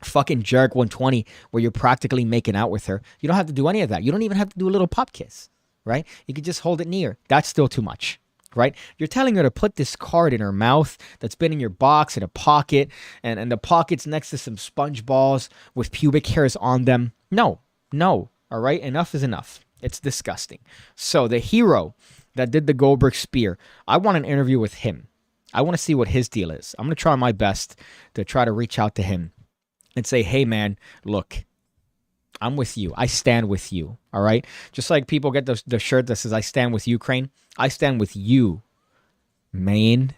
S1: fucking jerk 120 where you're practically making out with her. You don't have to do any of that. You don't even have to do a little pop kiss, right? You could just hold it near. That's still too much, right? You're telling her to put this card in her mouth that's been in your box in a pocket, and the pocket's next to some sponge balls with pubic hairs on them. No, all right? Enough is enough. It's disgusting. So the hero that did the Goldberg spear, I want an interview with him. I want to see what his deal is. I'm going to try my best to try to reach out to him and say, hey, man, look, I'm with you. I stand with you, all right? Just like people get the shirt that says, I stand with Ukraine. I stand with you, man.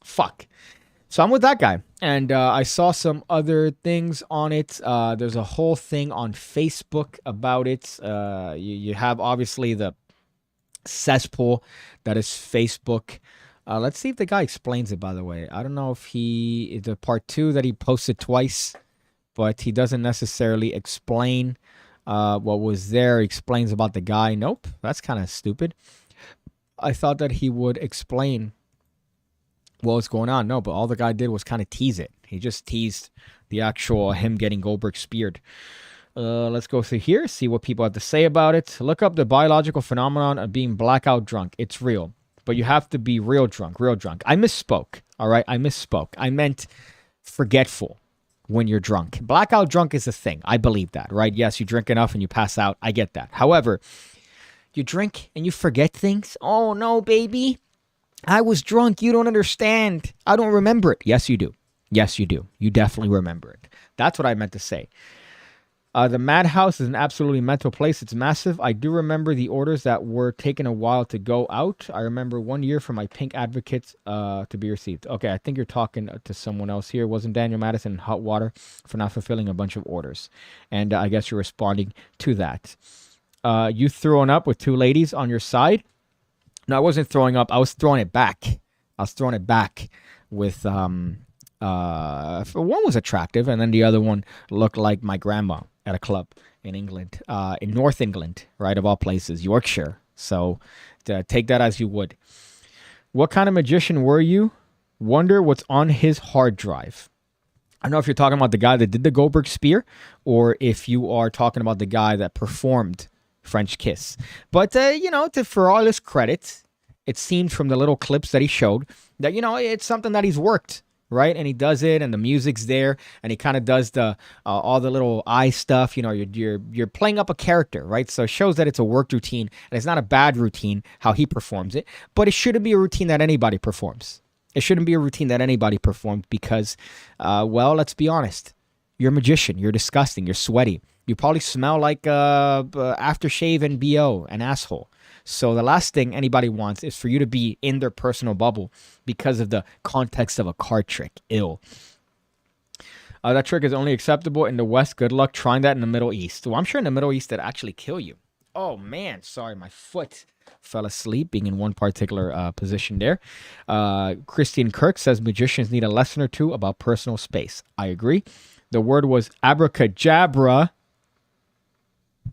S1: Fuck. So I'm with that guy. And I saw some other things on it. There's a whole thing on Facebook about it. You have, obviously, the cesspool that is Facebook. Let's see if the guy explains it, by the way. I don't know if the part 2 that he posted twice, but he doesn't necessarily explain what was there. He explains about the guy. Nope, that's kind of stupid. I thought that he would explain what was going on. No, but all the guy did was kind of tease it. He just teased the actual him getting Goldberg speared. Let's go through here, see what people have to say about it. Look up the biological phenomenon of being blackout drunk. It's real, but you have to be real drunk. I misspoke, all right? I meant forgetful when you're drunk. Blackout drunk is a thing. I believe that, right? Yes, you drink enough and you pass out. I get that. However, you drink and you forget things. Oh, no, baby. I was drunk. You don't understand. I don't remember it. Yes, you do. You definitely remember it. That's what I meant to say. The Madhouse is an absolutely mental place. It's massive. I do remember the orders that were taking a while to go out. I remember 1 year for my pink advocates to be received. Okay, I think you're talking to someone else here. Wasn't Daniel Madison in hot water for not fulfilling a bunch of orders? And I guess you're responding to that. You throwing up with 2 ladies on your side? No, I wasn't throwing up. I was throwing it back. With one was attractive, and then the other one looked like my grandma at a club in England, in North England, right, of all places, Yorkshire. So take that as you would. What kind of magician were you? Wonder what's on his hard drive. I don't know if you're talking about the guy that did the Goldberg spear, or if you are talking about the guy that performed French kiss. But, for all his credit, it seemed from the little clips that he showed that, it's something that he's worked, right? And he does it, and the music's there, and he kind of does the all the little eye stuff. You're playing up a character, right? So it shows that it's a worked routine, and it's not a bad routine how he performs it, but it shouldn't be a routine that anybody performs. Because, let's be honest. You're a magician. You're disgusting. You're sweaty. You probably smell like aftershave and BO, an asshole. So the last thing anybody wants is for you to be in their personal bubble because of the context of a card trick. Ill. That trick is only acceptable in the West. Good luck trying that in the Middle East. Well, I'm sure in the Middle East that'd actually kill you. Oh, man. Sorry, my foot fell asleep being in one particular position there. Christian Kirk says magicians need a lesson or two about personal space. I agree. The word was abracadabra.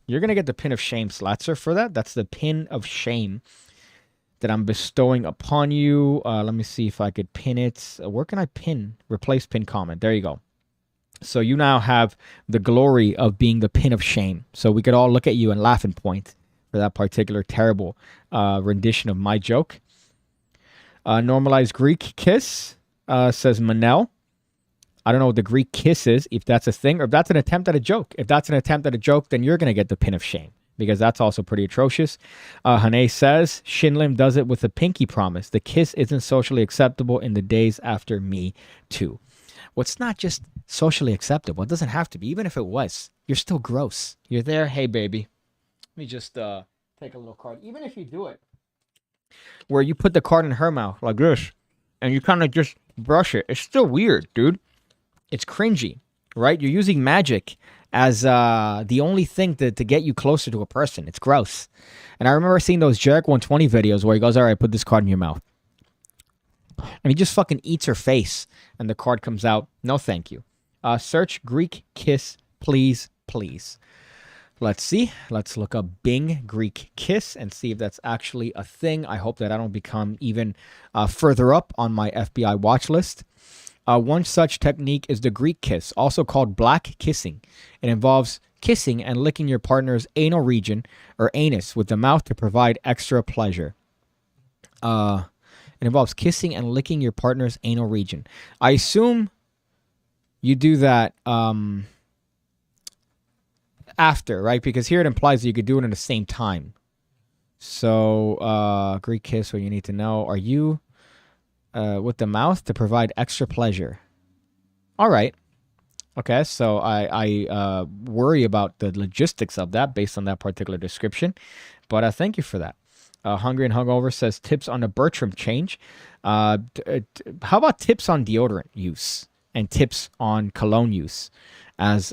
S1: You're going to get the pin of shame, Slatzer, for that. That's the pin of shame that I'm bestowing upon you. Let me see if I could pin it. Where can I pin? Replace pin comment. There you go. So you now have the glory of being the pin of shame. So we could all look at you and laugh and point for that particular terrible rendition of my joke. Normalized Greek kiss, says Manel. I don't know what the Greek kiss is, if that's a thing, or if that's an attempt at a joke. If that's an attempt at a joke, then you're going to get the pin of shame, because that's also pretty atrocious. Hane says, Shinlim does it with a pinky promise. The kiss isn't socially acceptable in the days after Me Too. Well, it's not just socially acceptable. It doesn't have to be. Even if it was, you're still gross. You're there, hey, baby. Let me just take a little card. Even if you do it where you put the card in her mouth like this, and you kind of just brush it, it's still weird, dude. It's cringy, right? You're using magic as the only thing to get you closer to a person. It's gross. And I remember seeing those Jarek 120 videos where he goes, all right, put this card in your mouth. And he just fucking eats her face, and the card comes out. No, thank you. Search Greek kiss, please, please. Let's see. Let's look up Bing Greek kiss and see if that's actually a thing. I hope that I don't become even further up on my FBI watch list. One such technique is the Greek kiss, also called black kissing. It involves kissing and licking your partner's anal region or anus with the mouth to provide extra pleasure. It involves kissing and licking your partner's anal region. I assume you do that after, right? Because here it implies that you could do it at the same time. So, Greek kiss, what you need to know. Are you with the mouth to provide extra pleasure? All right. Okay, so I worry about the logistics of that based on that particular description. But thank you for that. Hungry and Hungover says tips on the Bertram change. How about tips on deodorant use and tips on cologne use as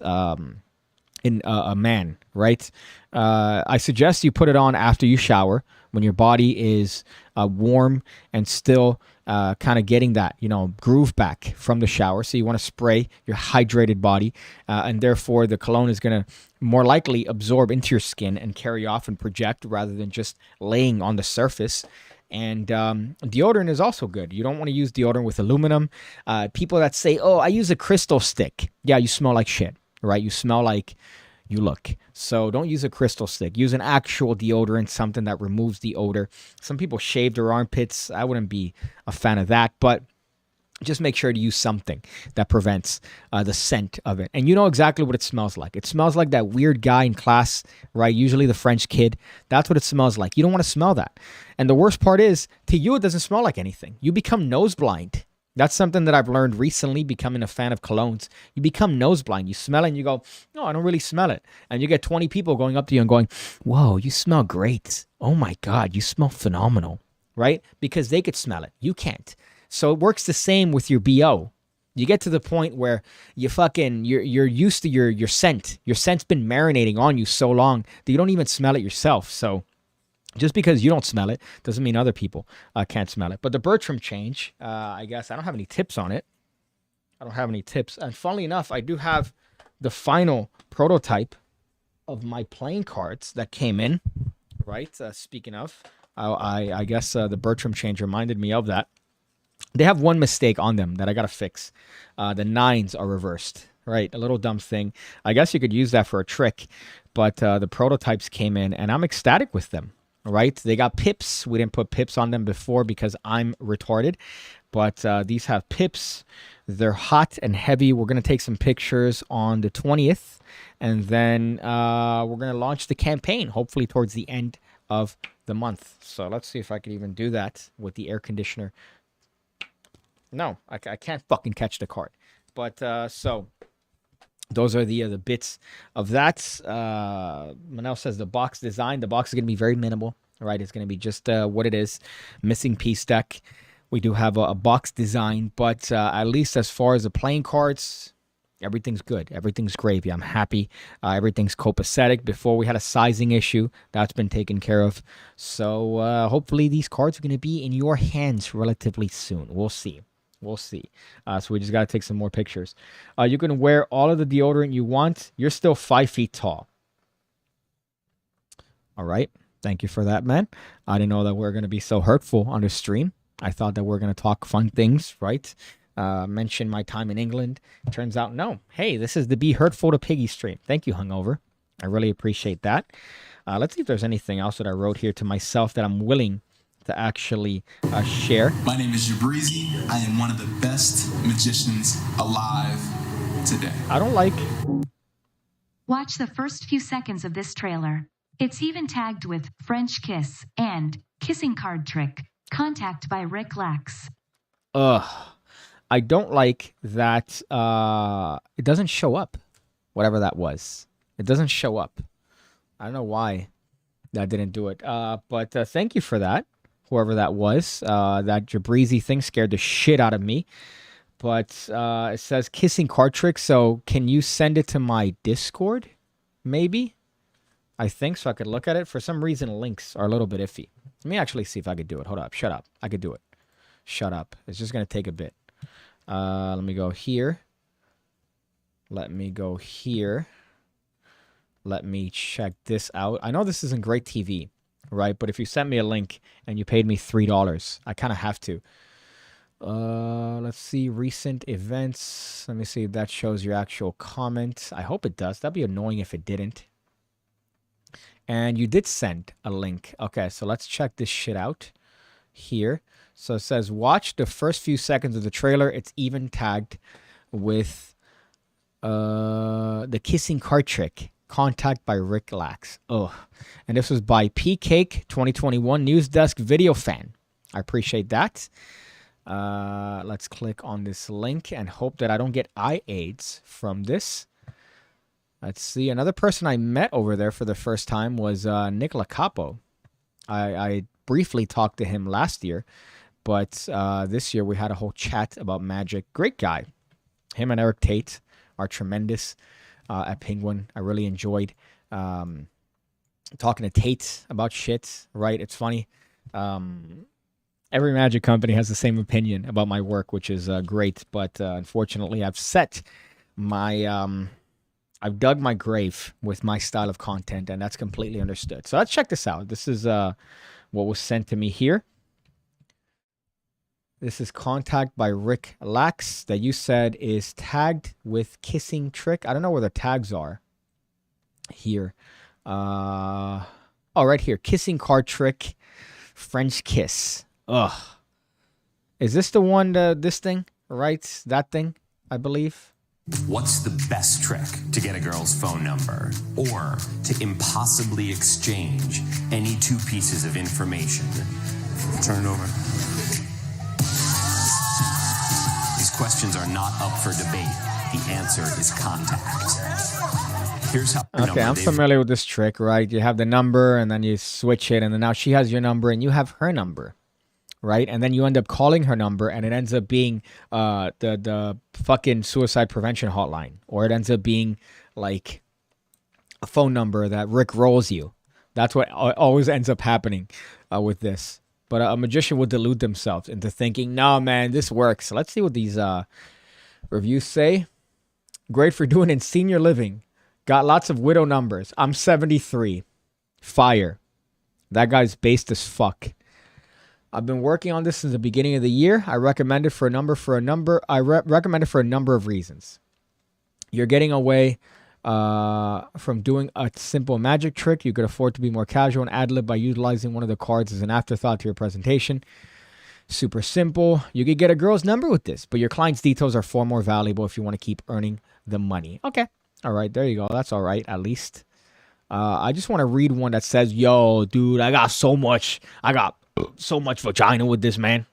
S1: in a man, right? I suggest you put it on after you shower when your body is warm and still kind of getting that, groove back from the shower. So you want to spray your hydrated body, and therefore the cologne is going to more likely absorb into your skin and carry off and project rather than just laying on the surface. And deodorant is also good. You don't want to use deodorant with aluminum. People that say, oh, I use a crystal stick. Yeah, you smell like shit, right? You smell like you look. So don't use a crystal stick. Use an actual deodorant, something that removes the odor. Some people shave their armpits. I wouldn't be a fan of that, but just make sure to use something that prevents the scent of it. And you know exactly what it smells like. It smells like that weird guy in class, right? Usually the French kid. That's what it smells like. You don't want to smell that. And the worst part is, to you, it doesn't smell like anything. You become nose blind. That's something that I've learned recently, becoming a fan of colognes. You become nose blind. You smell it and you go, no, I don't really smell it. And you get 20 people going up to you and going, whoa, you smell great. Oh my God, you smell phenomenal, right? Because they could smell it. You can't. So it works the same with your BO. You get to the point where you're used to your scent. Your scent's been marinating on you so long that you don't even smell it yourself. So just because you don't smell it doesn't mean other people can't smell it. But the Bertram change, I guess I don't have any tips on it. I don't have any tips. And funnily enough, I do have the final prototype of my playing cards that came in, right? Speaking of, I guess the Bertram change reminded me of that. They have one mistake on them that I got to fix. The 9s are reversed, right? A little dumb thing. I guess you could use that for a trick, but the prototypes came in and I'm ecstatic with them, right? They got pips. We didn't put pips on them before because I'm retarded, but these have pips. They're hot and heavy. We're going to take some pictures on the 20th, and then we're going to launch the campaign, hopefully towards the end of the month. So let's see if I can even do that with the air conditioner. No, I can't fucking catch the card. But so those are the bits of that. Manel says the box design. The box is going to be very minimal, right? It's going to be just what it is. Missing piece deck. We do have a box design, but at least as far as the playing cards, Everything's good. Everything's gravy. I'm happy. Everything's copacetic. Before we had a sizing issue. That's been taken care of. So hopefully these cards are going to be in your hands relatively soon. We'll see. We'll see. So we just got to take some more pictures. You can wear all of the deodorant you want. You're still 5 feet tall. All right. Thank you for that, man. I didn't know that we are going to be so hurtful on the stream. I thought that we are going to talk fun things, right? Mention my time in England. Turns out, no. Hey, this is the Be Hurtful to Piggy stream. Thank you, Hungover. I really appreciate that. Let's see if there's anything else that I wrote here to myself that I'm willing to actually share.
S3: My name is Jabrizi. I am one of the best magicians alive today.
S1: I don't like...
S4: Watch the first few seconds of this trailer. It's even tagged with French kiss and kissing card trick. Contact by Rick Lax.
S1: I don't like that it doesn't show up. Whatever that was. It doesn't show up. I don't know why that didn't do it. But thank you for that. Whoever that was. That Jabrizi thing scared the shit out of me. But it says kissing card trick. So can you send it to my Discord? Maybe? I think so. I could look at it. For some reason, links are a little bit iffy. Let me actually see if I could do it. Hold up. Shut up. I could do it. Shut up. It's just going to take a bit. Let me go here. Let me go here. Let me check this out. I know this isn't great TV, right? But if you sent me a link and you paid me $3, I kind of have to. Let's see. Recent events. Let me see if that shows your actual comment. I hope it does. That'd be annoying if it didn't. And you did send a link. Okay, so let's check this shit out here. So it says, watch the first few seconds of the trailer. It's even tagged with the kissing card trick. Contact by Rick Lax. Oh, and this was by PigCake 2021 News Desk Video Fan. I appreciate that. Let's click on this link and hope that I don't get eye aids from this. Let's see. Another person I met over there for the first time was Nick Lacapo. I briefly talked to him last year, but this year we had a whole chat about magic. Great guy. Him and Eric Tate are tremendous at Penguin. I really enjoyed talking to Tate about shit, right? It's funny. Every magic company has the same opinion about my work, which is great, but unfortunately I've set my... I've dug my grave with my style of content, and that's completely understood. So let's check this out. This is what was sent to me here. This is Contact by Rick Lax that you said is tagged with kissing trick. I don't know where the tags are here. Oh, right here. Kissing card trick, French kiss. Ugh. Is this the one, this thing? Right? That thing, I believe.
S5: What's the best trick to get a girl's phone number or to impossibly exchange any two pieces of information? Turn it over. These questions are not up for debate. The answer is contact. Here's how.
S1: Okay, I'm familiar with this trick, right? You have the number and then you switch it, and then now she has your number and you have her number. Right, and then you end up calling her number, and it ends up being the fucking suicide prevention hotline, or it ends up being like a phone number that Rick rolls you. That's what always ends up happening with this. But a magician would delude themselves into thinking, "No, man, this works." So let's see what these reviews say. Great for doing in senior living. Got lots of widow numbers. I'm 73. Fire. That guy's based as fuck. I've been working on this since the beginning of the year. I recommend it for a number recommend it for a number of reasons. You're getting away from doing a simple magic trick. You could afford to be more casual and ad-lib by utilizing one of the cards as an afterthought to your presentation. Super simple. You could get a girl's number with this, but your client's details are far more valuable if you want to keep earning the money. Okay. All right. There you go. That's all right, at least. I just want to read one that says, yo, dude, I got so much vagina with this, man.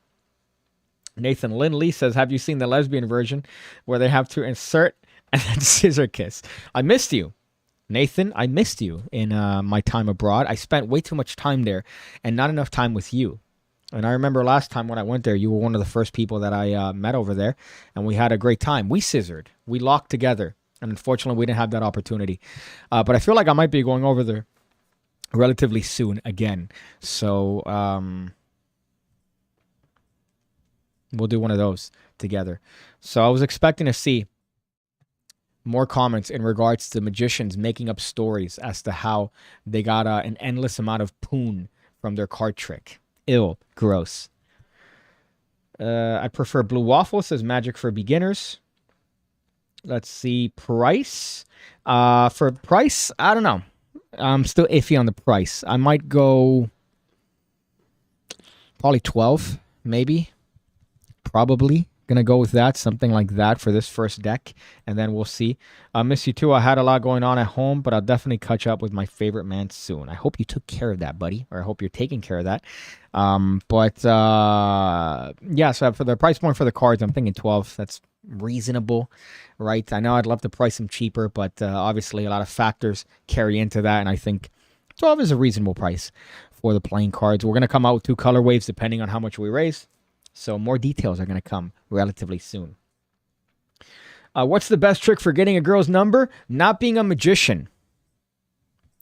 S1: Nathan Lindley says, have you seen the lesbian version where they have to insert and then scissor kiss? I missed you, Nathan. I missed you in my time abroad. I spent way too much time there and not enough time with you. And I remember last time when I went there, you were one of the first people that I met over there, and we had a great time. We scissored. We locked together. And unfortunately, we didn't have that opportunity. But I feel like I might be going over there relatively soon again. So we'll do one of those together. So I was expecting to see more comments in regards to magicians making up stories as to how they got an endless amount of poon from their card trick. Ew, gross. I prefer blue waffle, says Magic for Beginners. Let's see, price. For price, I don't know. I'm still iffy on the price. I might go probably 12, maybe. Probably gonna go with that, something like that for this first deck, and then we'll see. I miss you too. I had a lot going on at home, but I'll definitely catch up with my favorite man soon. I hope you took care of that, buddy, or I hope you're taking care of that. Yeah, so for the price point for the cards, I'm thinking 12. That's reasonable, right? I know I'd love to price them cheaper, but obviously a lot of factors carry into that, and I think 12 is a reasonable price for the playing cards. We're gonna come out with 2 color waves depending on how much we raise. So more details are going to come relatively soon. What's the best trick for getting a girl's number? Not being a magician.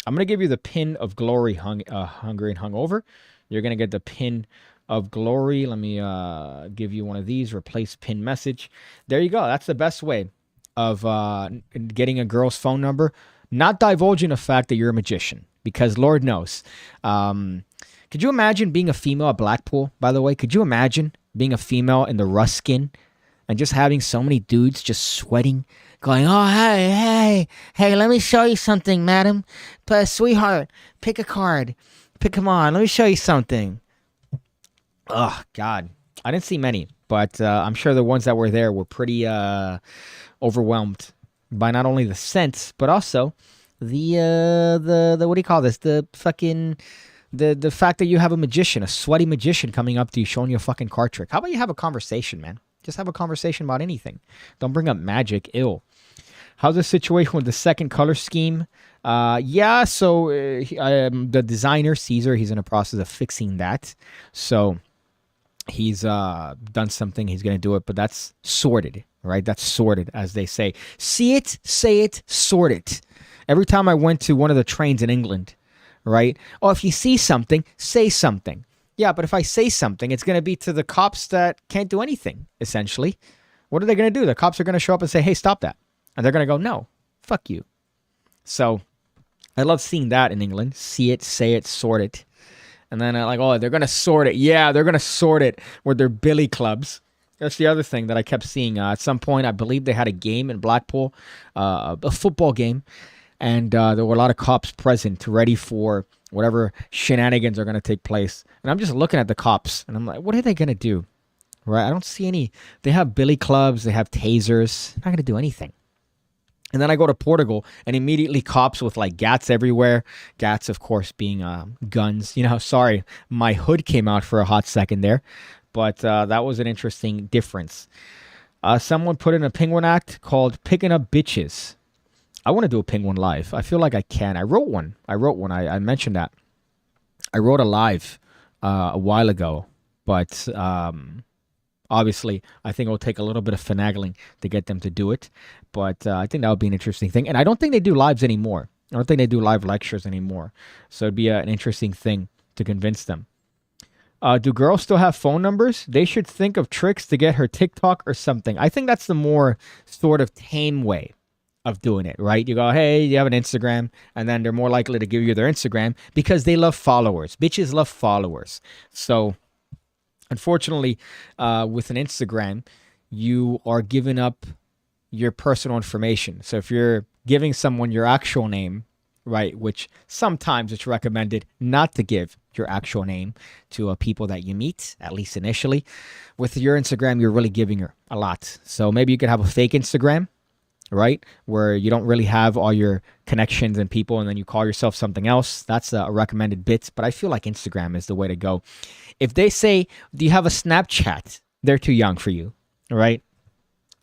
S1: I'm going to give you the pin of glory, hungry and hungover. You're going to get the pin of glory. Let me give you one of these. Replace pin message. There you go. That's the best way of getting a girl's phone number. Not divulging the fact that you're a magician. Because Lord knows. Could you imagine being a female at Blackpool, by the way? Could you imagine being a female in the Ruskin and just having so many dudes just sweating, going, oh, hey, let me show you something, madam. Sweetheart, pick a card. Come on, let me show you something. Oh, God. I didn't see many, but I'm sure the ones that were there were pretty overwhelmed by not only the scent, but also the what do you call this? The fucking... The fact that you have a magician, a sweaty magician coming up to you showing you a fucking card trick. How about you have a conversation, man? Just have a conversation about anything. Don't bring up magic. Ill. How's the situation with the second color scheme? Yeah, so the designer, Caesar, he's in the process of fixing that. So he's done something. He's going to do it, but that's sorted, right? That's sorted, as they say. See it, say it, sort it. Every time I went to one of the trains in England, right? Oh, if you see something, say something. Yeah, but if I say something, it's going to be to the cops that can't do anything, essentially. What are they going to do? The cops are going to show up and say, hey, stop that. And they're going to go, no, fuck you. So I love seeing that in England. See it, say it, sort it. And then like, oh, they're going to sort it. Yeah, they're going to sort it with their billy clubs. That's the other thing that I kept seeing. At some point, I believe they had a game in Blackpool, a football game. And there were a lot of cops present, ready for whatever shenanigans are going to take place. And I'm just looking at the cops, and I'm like, what are they going to do? Right? I don't see any. They have billy clubs. They have tasers. They're not going to do anything. And then I go to Portugal, and immediately cops with, like, gats everywhere. Gats, of course, being guns. You know, sorry, my hood came out for a hot second there. But that was an interesting difference. Someone put in a penguin act called Picking Up Bitches. I want to do a penguin live. I feel like I can. I wrote one. I mentioned that. I wrote a live a while ago, but obviously I think it'll take a little bit of finagling to get them to do it. But I think that would be an interesting thing. And I don't think they do lives anymore. I don't think they do live lectures anymore. So it'd be an interesting thing to convince them. Do girls still have phone numbers? They should think of tricks to get her TikTok or something. I think that's the more sort of tame way of doing it, right? You go, hey, you have an Instagram, and then they're more likely to give you their Instagram because they love followers. Bitches love followers. So, unfortunately, with an Instagram, you are giving up your personal information. So if you're giving someone your actual name, right, which sometimes it's recommended not to give your actual name to people that you meet, at least initially. With your Instagram, you're really giving her a lot. So maybe you could have a fake Instagram, right? Where you don't really have all your connections and people, and then you call yourself something else. That's a recommended bit, but I feel like Instagram is the way to go. If they say, do you have a Snapchat? They're too young for you, right?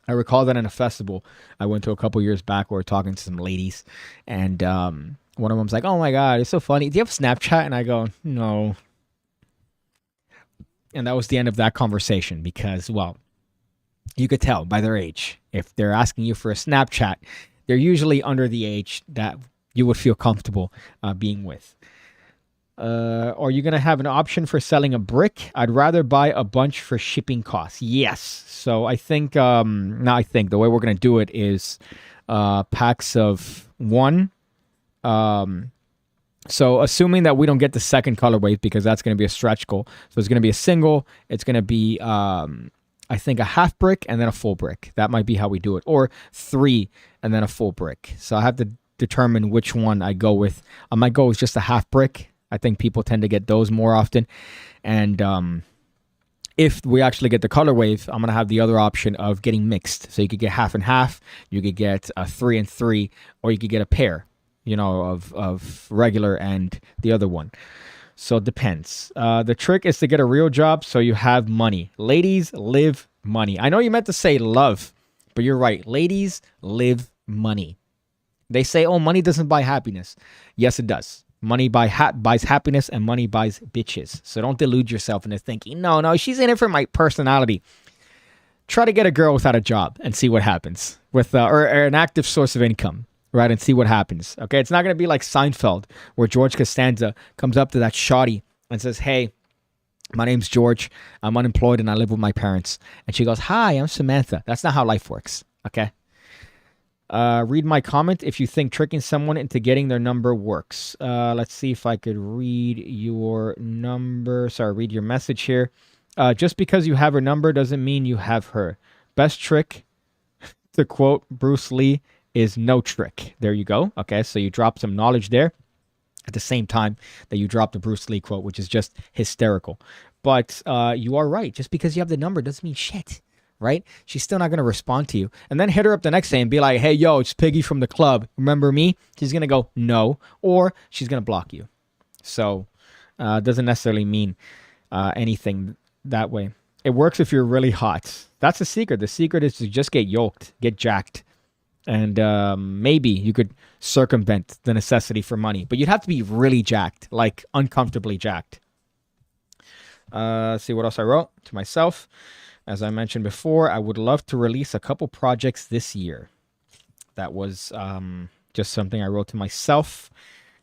S1: I recall that in a festival I went to a couple years back where we were talking to some ladies, and one of them's like, oh my God, it's so funny. Do you have Snapchat? And I go, no. And that was the end of that conversation because, well, you could tell by their age. If they're asking you for a Snapchat, they're usually under the age that you would feel comfortable being with. Are you going to have an option for selling a brick? I'd rather buy a bunch for shipping costs. Yes. So I think, the way we're going to do it is packs of one. So assuming that we don't get the second colorway because that's going to be a stretch goal. So it's going to be a single. It's going to be, I think, a half brick and then a full brick. That might be how we do it. Or 3 and then a full brick. So I have to determine which one I go with. I might go with just a half brick. I think people tend to get those more often. And if we actually get the color wave, I'm going to have the other option of getting mixed. So you could get half and half. You could get a 3 and 3. Or you could get a pair, of regular and the other one. So it depends. The trick is to get a real job so you have money. Ladies, live money. I know you meant to say love, but you're right. Ladies, live money. They say, oh, money doesn't buy happiness. Yes, it does. Money buys happiness and money buys bitches. So don't delude yourself into thinking, no, she's in it for my personality. Try to get a girl without a job and see what happens with or an active source of income, right? And see what happens. Okay, it's not going to be like Seinfeld where George Costanza comes up to that shawty and says, hey, my name's George. I'm unemployed and I live with my parents. And she goes, hi, I'm Samantha. That's not how life works. Okay. Read my comment if you think tricking someone into getting their number works. Let's see if I could read your message here. Just because you have her number doesn't mean you have her. Best trick, to quote Bruce Lee, is no trick. There you go. Okay, so you dropped some knowledge there at the same time that you dropped the Bruce Lee quote, which is just hysterical. But you are right. Just because you have the number doesn't mean shit. Right? She's still not going to respond to you. And then hit her up the next day and be like, hey, yo, it's Piggy from the club. Remember me? She's going to go, no. Or she's going to block you. So it doesn't necessarily mean anything that way. It works if you're really hot. That's the secret. The secret is to just get yoked, get jacked. And maybe you could circumvent the necessity for money. But you'd have to be really jacked, like uncomfortably jacked. See what else I wrote to myself. As I mentioned before, I would love to release a couple projects this year. That was just something I wrote to myself,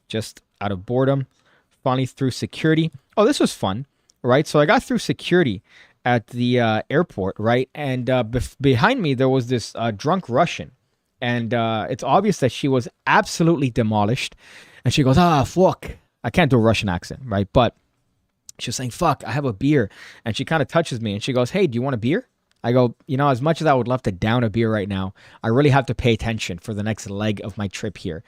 S1: just out of boredom. Finally through security. Oh, this was fun, right? So I got through security at the airport, right? And behind me, there was this drunk Russian. And it's obvious that she was absolutely demolished. And she goes, fuck. I can't do a Russian accent, right? But she was saying, fuck, I have a beer. And she kind of touches me and she goes, hey, do you want a beer? I go, as much as I would love to down a beer right now, I really have to pay attention for the next leg of my trip here.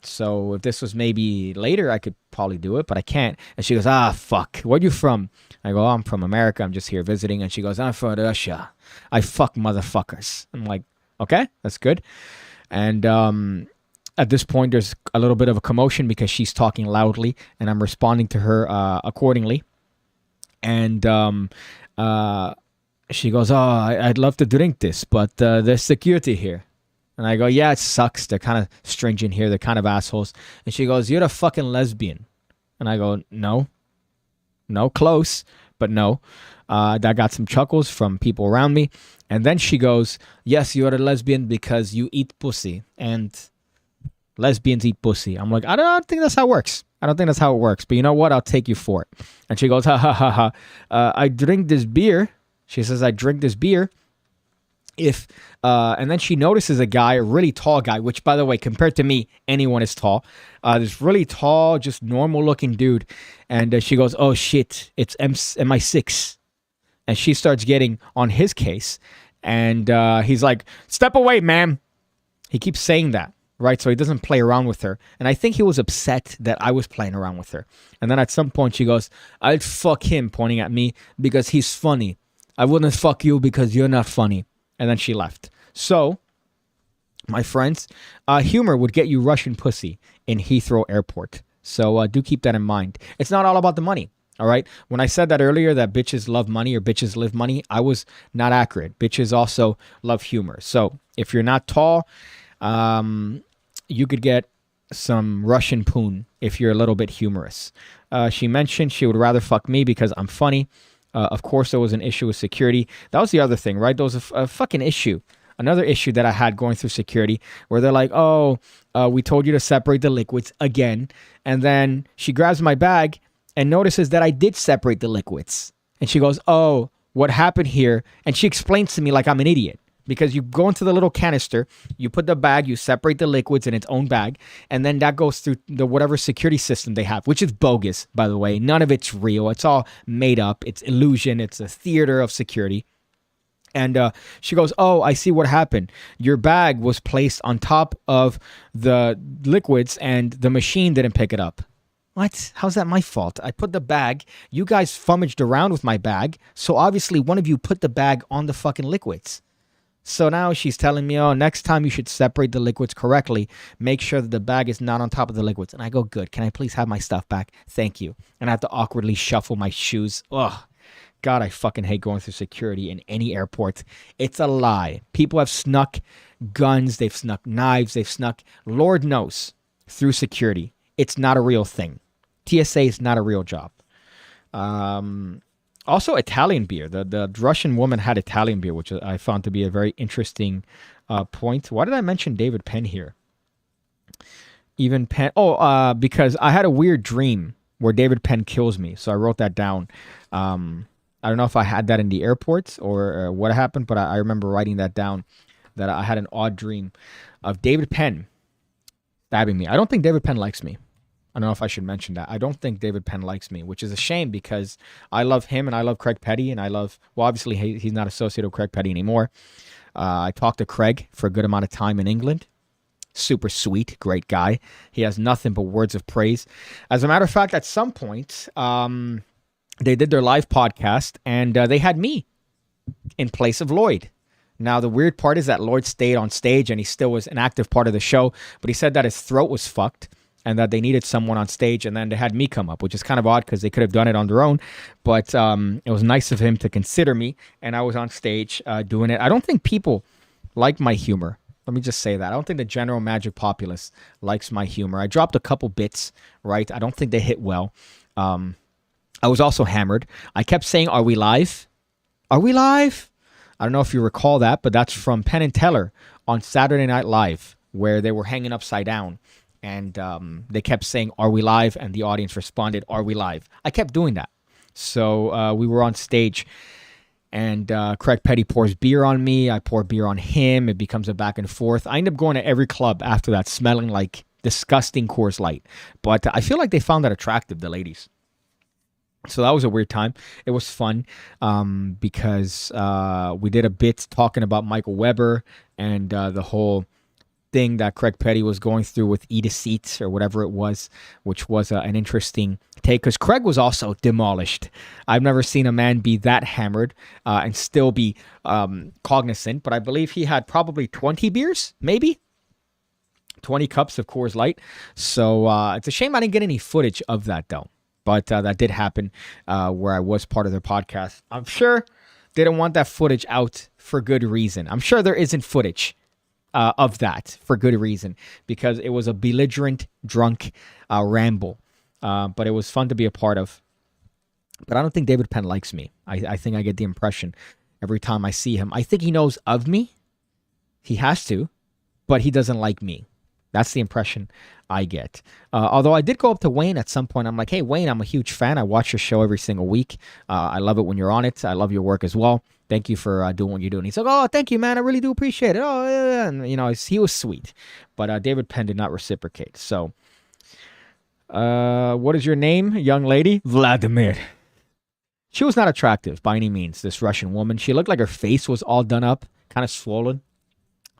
S1: So if this was maybe later, I could probably do it, but I can't. And she goes, fuck, where you from? I go, I'm from America. I'm just here visiting. And she goes, I'm from Russia. I fuck motherfuckers. I'm like, okay, that's good. And at this point, there's a little bit of a commotion because she's talking loudly and I'm responding to her accordingly. And she goes, I'd love to drink this, but there's security here. And I go, yeah, it sucks. They're kind of stringent here. They're kind of assholes. And she goes, you're a fucking lesbian. And I go, no, close, but no. That got some chuckles from people around me. And then she goes, yes, you're a lesbian because you eat pussy. And lesbians eat pussy. I'm like, I don't think that's how it works. But you know what? I'll take you for it. And she goes, I drink this beer. She says, I drink this beer if, and then she notices a guy, a really tall guy, which by the way, compared to me, anyone is tall. This really tall, just normal looking dude. And she goes, oh shit, it's MI6. And she starts getting on his case. And he's like, step away, ma'am. He keeps saying that. Right, so he doesn't play around with her. And I think he was upset that I was playing around with her. And then at some point she goes, I'd fuck him, pointing at me, because he's funny. I wouldn't fuck you because you're not funny. And then she left. So, my friends, humor would get you Russian pussy in Heathrow Airport. So do keep that in mind. It's not all about the money. All right. When I said that earlier, that bitches love money or bitches live money, I was not accurate. Bitches also love humor. So if you're not tall, you could get some Russian poon if you're a little bit humorous. She mentioned she would rather fuck me because I'm funny. Of course, there was an issue with security. That was the other thing, right? There was a fucking issue. Another issue that I had going through security where they're like, oh, we told you to separate the liquids again. And then she grabs my bag and notices that I did separate the liquids. And she goes, oh, what happened here? And she explains to me like I'm an idiot. Because you go into the little canister, you put the bag, you separate the liquids in its own bag, and then that goes through the whatever security system they have, which is bogus, by the way. None of it's real. It's all made up. It's illusion. It's a theater of security. And she goes, oh, I see what happened. Your bag was placed on top of the liquids and the machine didn't pick it up. What? How's that my fault? I put the bag. You guys fummaged around with my bag. So obviously one of you put the bag on the fucking liquids. So now she's telling me, oh, next time you should separate the liquids correctly. Make sure that the bag is not on top of the liquids. And I go, good. Can I please have my stuff back? Thank you. And I have to awkwardly shuffle my shoes. Ugh. God, I fucking hate going through security in any airport. It's a lie. People have snuck guns. They've snuck knives. They've snuck, Lord knows, through security. It's not a real thing. TSA is not a real job. Also, Italian beer. The Russian woman had Italian beer, which I found to be a very interesting point. Why did I mention David Penn here? Even Penn. Oh, because I had a weird dream where David Penn kills me. So I wrote that down. I don't know if I had that in the airport or what happened, but I remember writing that down, that I had an odd dream of David Penn stabbing me. I don't think David Penn likes me. I don't know if I should mention that. I don't think David Penn likes me, which is a shame because I love him and I love Craig Petty and I love, well, obviously he's not associated with Craig Petty anymore. I talked to Craig for a good amount of time in England. Super sweet, great guy. He has nothing but words of praise. As a matter of fact, at some point, they did their live podcast and they had me in place of Lloyd. Now, the weird part is that Lloyd stayed on stage and he still was an active part of the show, but he said that his throat was fucked and that they needed someone on stage, and then they had me come up, which is kind of odd because they could have done it on their own, but it was nice of him to consider me, and I was on stage doing it. I don't think people like my humor. Let me just say that. I don't think the general magic populace likes my humor. I dropped a couple bits, right? I don't think they hit well. I was also hammered. I kept saying, are we live? Are we live? I don't know if you recall that, but that's from Penn and Teller on Saturday Night Live, where they were hanging upside down. And they kept saying, are we live? And the audience responded, are we live? I kept doing that. So we were on stage and Craig Petty pours beer on me. I pour beer on him. It becomes a back and forth. I end up going to every club after that, smelling like disgusting Coors Light. But I feel like they found that attractive, the ladies. So that was a weird time. It was fun because we did a bit talking about Michael Weber and the whole thing that Craig Petty was going through with Eat a Seat or whatever it was, which was an interesting take because Craig was also demolished. I've never seen a man be that hammered and still be cognizant, but I believe he had probably 20 beers, maybe 20 cups of Coors Light. So it's a shame I didn't get any footage of that though, but that did happen where I was part of their podcast. I'm sure they don't want that footage out for good reason. I'm sure there isn't footage of that for good reason because it was a belligerent, drunk ramble. But it was fun to be a part of. But I don't think David Penn likes me. I think I get the impression every time I see him. I think he knows of me. He has to, but he doesn't like me. That's the impression I get. Although I did go up to Wayne at some point. I'm like, hey, Wayne, I'm a huge fan. I watch your show every single week. I love it when you're on it. I love your work as well. Thank you for doing what you're doing. He's like, oh, thank you, man. I really do appreciate it. Oh, yeah. And, you know, he was sweet. But David Penn did not reciprocate. So, what is your name, young lady? Vladimir. She was not attractive by any means, this Russian woman. She looked like her face was all done up, kind of swollen.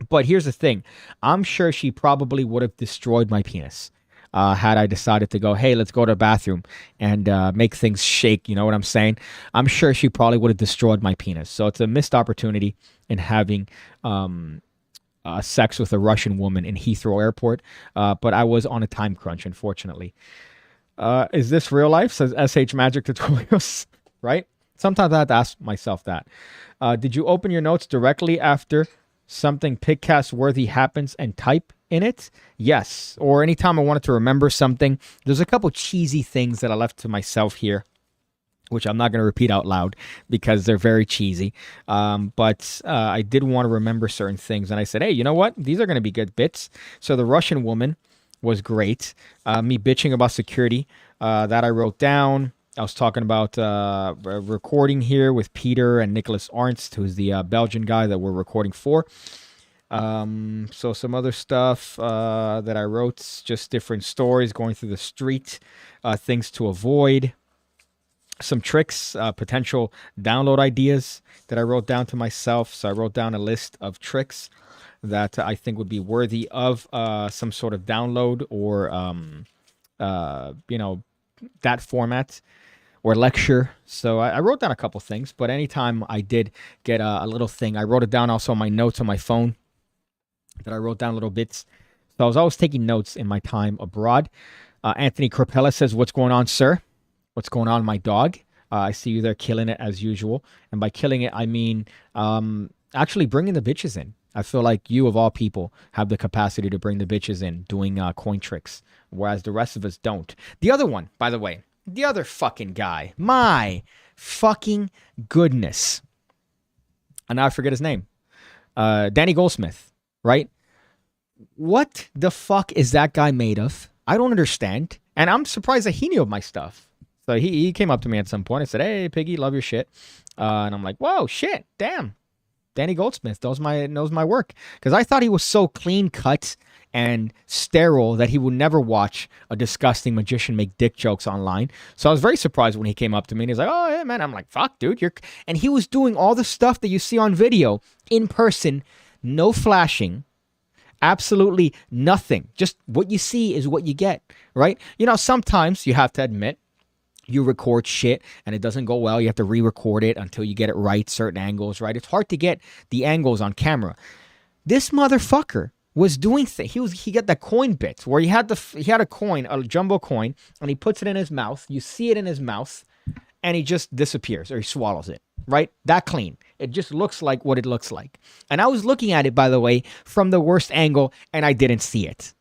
S1: But here's the thing. I'm sure she probably would have destroyed my penis had I decided to go, hey, let's go to the bathroom and make things shake. You know what I'm saying? I'm sure she probably would have destroyed my penis. So it's a missed opportunity in having sex with a Russian woman in Heathrow Airport. But I was on a time crunch, unfortunately. Is this real life? Says SH Magic Tutorials, right? Sometimes I have to ask myself that. Did you open your notes directly after something Pigcast worthy happens and type in it? Yes. Or anytime I wanted to remember something. There's a couple cheesy things that I left to myself here which I'm not going to repeat out loud because they're very cheesy. But I did want to remember certain things. And I said, hey, you know what? These are going to be good bits. So the Russian woman was great. Me bitching about security, that I wrote down. I was talking about recording here with Peter and Nicholas Arnst, who's the Belgian guy that we're recording for. So some other stuff that I wrote, just different stories going through the street, things to avoid. Some tricks, potential download ideas that I wrote down to myself. So I wrote down a list of tricks that I think would be worthy of some sort of download or, that format or lecture. So I wrote down a couple things, but anytime I did get a little thing, I wrote it down also on my notes on my phone that I wrote down little bits. So I was always taking notes in my time abroad. Anthony Corpella says, what's going on, sir? What's going on, my dog? I see you there killing it as usual. And by killing it, I mean actually bringing the bitches in. I feel like you, of all people, have the capacity to bring the bitches in doing coin tricks, whereas the rest of us don't. The other one, by the way, the other fucking guy, my fucking goodness. And now I forget his name. Danny Goldsmith, right? What the fuck is that guy made of? I don't understand. And I'm surprised that he knew of my stuff. So he came up to me at some point and said, hey, Piggy, love your shit. And I'm like, whoa, shit, damn. Danny Goldsmith knows my work. Because I thought he was so clean cut and sterile that he would never watch a disgusting magician make dick jokes online. So I was very surprised when he came up to me and he's like, oh, yeah, man. I'm like, fuck, dude. And he was doing all the stuff that you see on video in person, no flashing. Absolutely nothing. Just what you see is what you get, right? You know, sometimes you have to admit, you record shit and it doesn't go well. You have to re-record it until you get it right, certain angles, right? It's hard to get the angles on camera. This motherfucker was doing things. He got the coin bits where he had a coin, a jumbo coin, and he puts it in his mouth. You see it in his mouth, and he just disappears or he swallows it, right? That clean. It just looks like what it looks like. And I was looking at it, by the way, from the worst angle, and I didn't see it.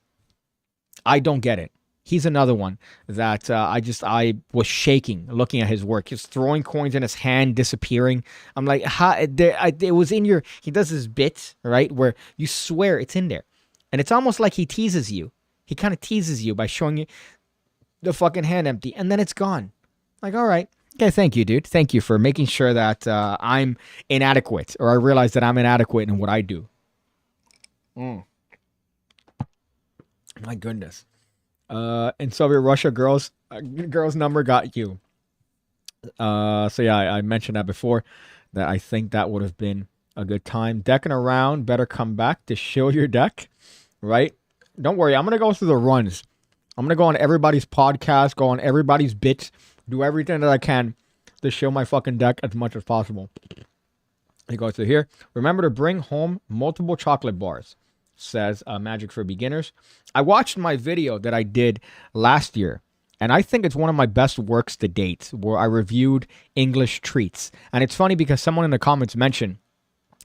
S1: I don't get it. He's another one that I was shaking looking at his work. He's throwing coins in his hand, disappearing. I'm like, it was in your. He does this bit, right, where you swear it's in there, and it's almost like he teases you. He kind of teases you by showing you the fucking hand empty, and then it's gone. Like, all right, okay, thank you, dude. Thank you for making sure that I'm inadequate, or I realize that I'm inadequate in what I do. My goodness. In Soviet Russia, girls number got you. So yeah, I mentioned that before, that I think that would have been a good time. Decking around, better come back to show your deck, right? Don't worry, I'm going to go through the runs. I'm going to go on everybody's podcast, go on everybody's bits, do everything that I can to show my fucking deck as much as possible. He goes to here. Remember to bring home multiple chocolate bars, says Magic for Beginners. I watched my video that I did last year, and I think it's one of my best works to date, where I reviewed English treats. And it's funny because someone in the comments mentioned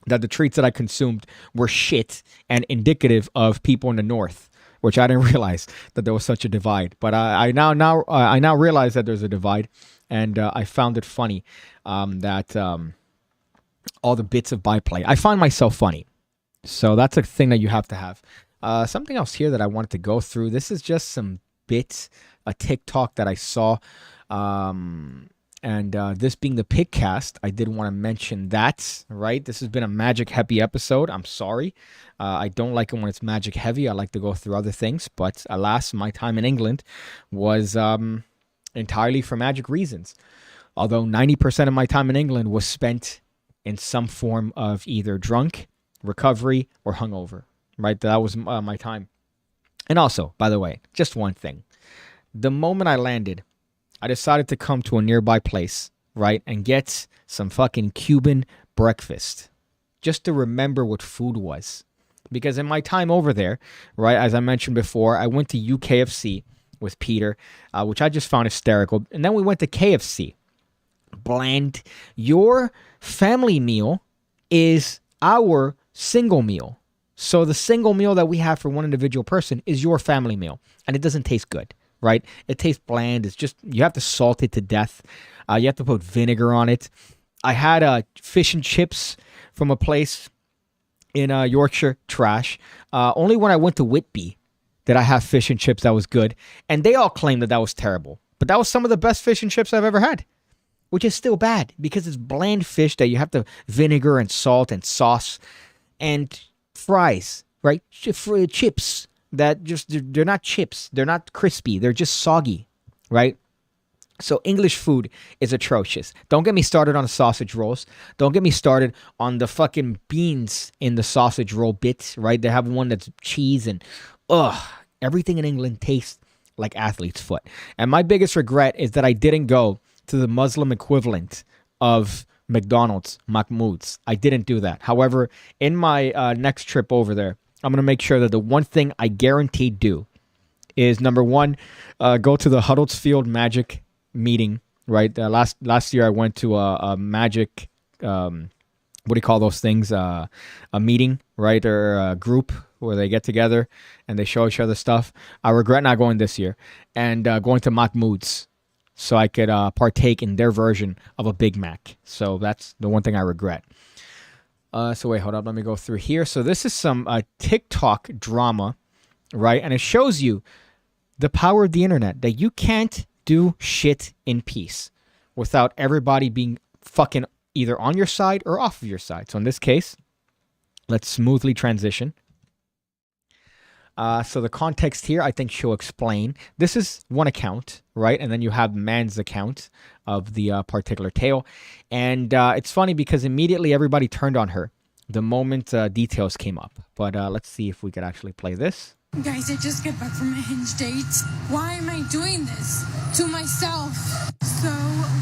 S1: that the treats that I consumed were shit and indicative of people in the North, which I didn't realize that there was such a divide. But I now realize that there's a divide, and I found it funny that all the bits of byplay. I find myself funny. So that's a thing that you have to have. Something else here that I wanted to go through. This is just some bits, a TikTok that I saw. And this being the Pigcast, I did want to mention that, right? This has been a magic heavy episode. I'm sorry. I don't like it when it's magic heavy. I like to go through other things. But alas, my time in England was entirely for magic reasons. Although 90% of my time in England was spent in some form of either drunk, recovery, or hungover, right? That was my time. And also, by the way, just one thing. The moment I landed, I decided to come to a nearby place, right, and get some fucking Cuban breakfast just to remember what food was. Because in my time over there, right, as I mentioned before, I went to UKFC with Peter, which I just found hysterical. And then we went to KFC. Bland. Your family meal is our single meal. So the single meal that we have for one individual person is your family meal, and it doesn't taste good, right? It tastes bland. It's just, you have to salt it to death. You have to put vinegar on it. I had fish and chips from a place in Yorkshire, trash. Only when I went to Whitby did I have fish and chips that was good. And they all claimed that was terrible. But that was some of the best fish and chips I've ever had, which is still bad because it's bland fish that you have to vinegar and salt and sauce and fries, right? Chips that just, they're not chips. They're not crispy. They're just soggy, right? So English food is atrocious. Don't get me started on the sausage rolls. Don't get me started on the fucking beans in the sausage roll bits, right? They have one that's cheese and, everything in England tastes like athlete's foot. And my biggest regret is that I didn't go to the Muslim equivalent of McDonald's, Mahmoud's. I didn't do that. However, in my next trip over there, I'm going to make sure that the one thing I guaranteed do is, number one, go to the Huddersfield Magic meeting, right? Last year I went to a magic, what do you call those things? A meeting, right? Or a group where they get together and they show each other stuff. I regret not going this year and going to Mahmoud's so I could partake in their version of a Big Mac. So that's the one thing I regret. So wait, hold up. Let me go through here. So this is some TikTok drama, right? And it shows you the power of the internet, that you can't do shit in peace without everybody being fucking either on your side or off of your side. So in this case, let's smoothly transition. So the context here, I think she'll explain. This is one account, right? And then you have man's account of the particular tale. And it's funny because immediately everybody turned on her the moment details came up. But let's see if we could actually play this.
S6: Guys, I just got back from a Hinge date. Why am I doing this to myself? So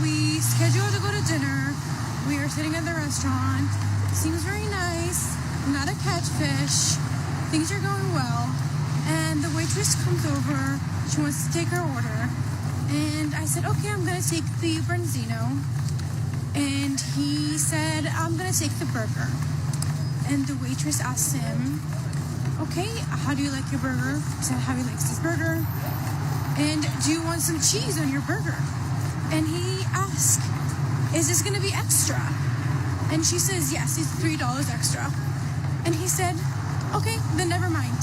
S6: we scheduled to go to dinner. We are sitting at the restaurant. Seems very nice. Not a catfish. Things are going well. And the waitress comes over. She wants to take her order. And I said, okay, I'm going to take the branzino. And he said, I'm going to take the burger. And the waitress asked him, okay, how do you like your burger? He said, how he likes his burger. And do you want some cheese on your burger? And he asked, is this going to be extra? And she says, yes, it's $3 extra. And he said, okay, then never mind.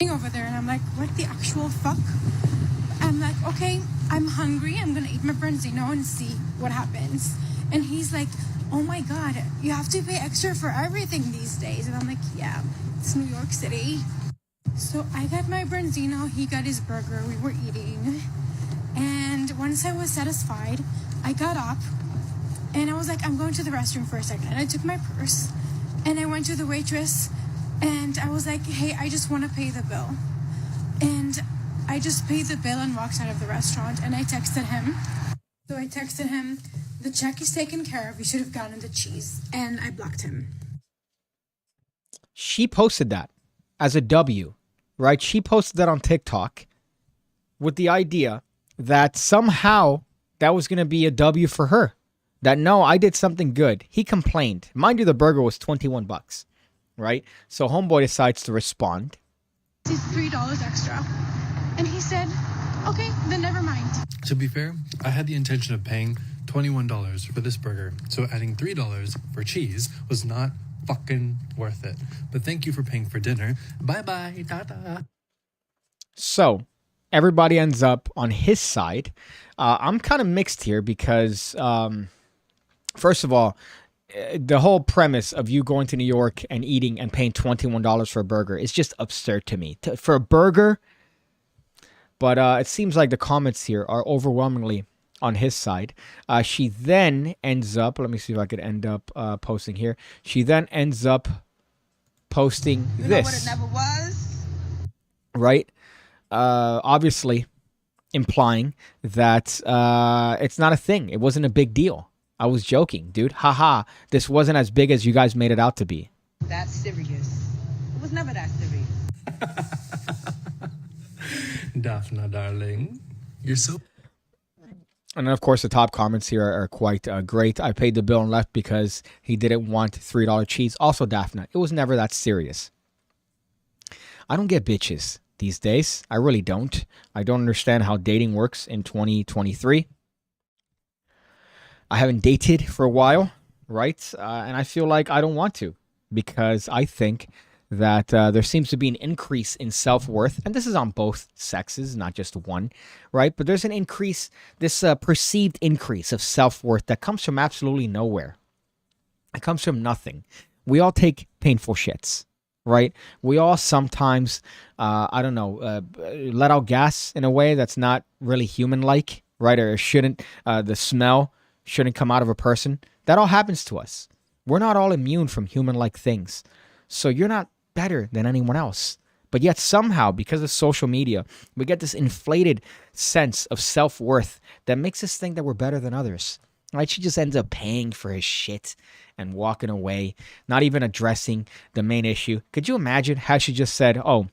S6: Over there, and I'm like, what the actual fuck? I'm like, okay, I'm hungry. I'm going to eat my branzino and see what happens. And he's like, oh my God, you have to pay extra for everything these days. And I'm like, yeah, it's New York City. So I got my branzino, he got his burger, we were eating. And once I was satisfied, I got up and I was like, I'm going to the restroom for a second. And I took my purse and I went to the waitress and I was like, hey, I just want to pay the bill. And I just paid the bill and walked out of the restaurant and I texted him. So I texted him, the check is taken care of, you should have gotten the cheese. And I blocked him.
S1: She posted that as a W, right? She posted that on TikTok with the idea that somehow that was going to be a W for her. That, no, I did something good. He complained. Mind you, the burger was $21, right? So homeboy decides to respond.
S6: It's $3 extra. And he said, okay, then never mind.
S7: To be fair, I had the intention of paying $21 for this burger, so adding $3 for cheese was not fucking worth it. But thank you for paying for dinner. Bye-bye, tata.
S1: So everybody ends up on his side. I'm kind of mixed here because, first of all, the whole premise of you going to New York and eating and paying $21 for a burger is just absurd to me. For a burger, but it seems like the comments here are overwhelmingly on his side. She then ends up, let me see if I could end up posting here. She then ends up posting this. You know what it never was? Right? Obviously implying that it's not a thing. It wasn't a big deal. I was joking, dude. Haha. This wasn't as big as you guys made it out to be.
S2: That's serious. It was never that serious.
S7: Daphne, darling. You're so...
S1: And then, of course, the top comments here are quite great. I paid the bill and left because he didn't want $3 cheese. Also, Daphne, it was never that serious. I don't get bitches these days. I really don't. I don't understand how dating works in 2023. I haven't dated for a while, right? And I feel like I don't want to, because I think that there seems to be an increase in self-worth, and this is on both sexes, not just one, right? But there's an increase, this perceived increase of self-worth that comes from absolutely nowhere. It comes from nothing. We all take painful shits, right? We all sometimes, let out gas in a way that's not really human-like, right? Or shouldn't, the smell shouldn't come out of a person. That all happens to us. We're not all immune from human-like things. So you're not better than anyone else. But yet somehow, because of social media, we get this inflated sense of self-worth that makes us think that we're better than others. Right? She just ends up paying for his shit and walking away, not even addressing the main issue. Could you imagine how she just said, oh,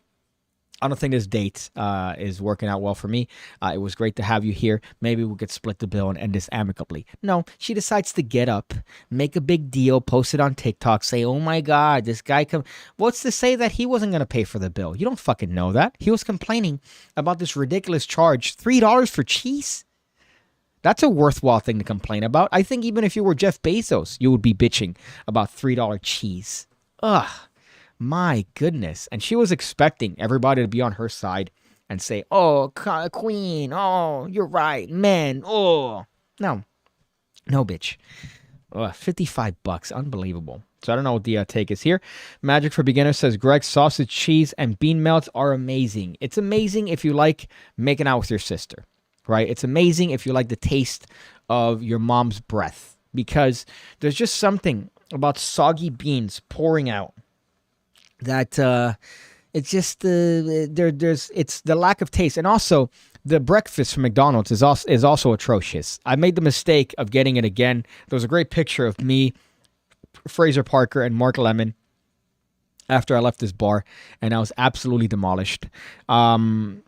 S1: I don't think this date is working out well for me. It was great to have you here. Maybe we could split the bill and end this amicably. No, she decides to get up, make a big deal, post it on TikTok, say, oh my God, this guy come. What's to say that he wasn't going to pay for the bill? You don't fucking know that. He was complaining about this ridiculous charge, $3 for cheese. That's a worthwhile thing to complain about. I think even if you were Jeff Bezos, you would be bitching about $3 cheese. Ugh. My goodness. And she was expecting everybody to be on her side and say, oh, queen, oh, you're right, men, oh. No, bitch. Ugh, $55, unbelievable. So I don't know what the take is here. Magic for Beginners says, Greg, sausage, cheese, and bean melts are amazing. It's amazing if you like making out with your sister, right? It's amazing if you like the taste of your mom's breath, because there's just something about soggy beans pouring out that it's just it's the lack of taste. And also the breakfast from McDonald's is also atrocious. I made the mistake of getting it again. There was a great picture of me, Fraser Parker, and Mark Lemon after I left this bar, and I was absolutely demolished. And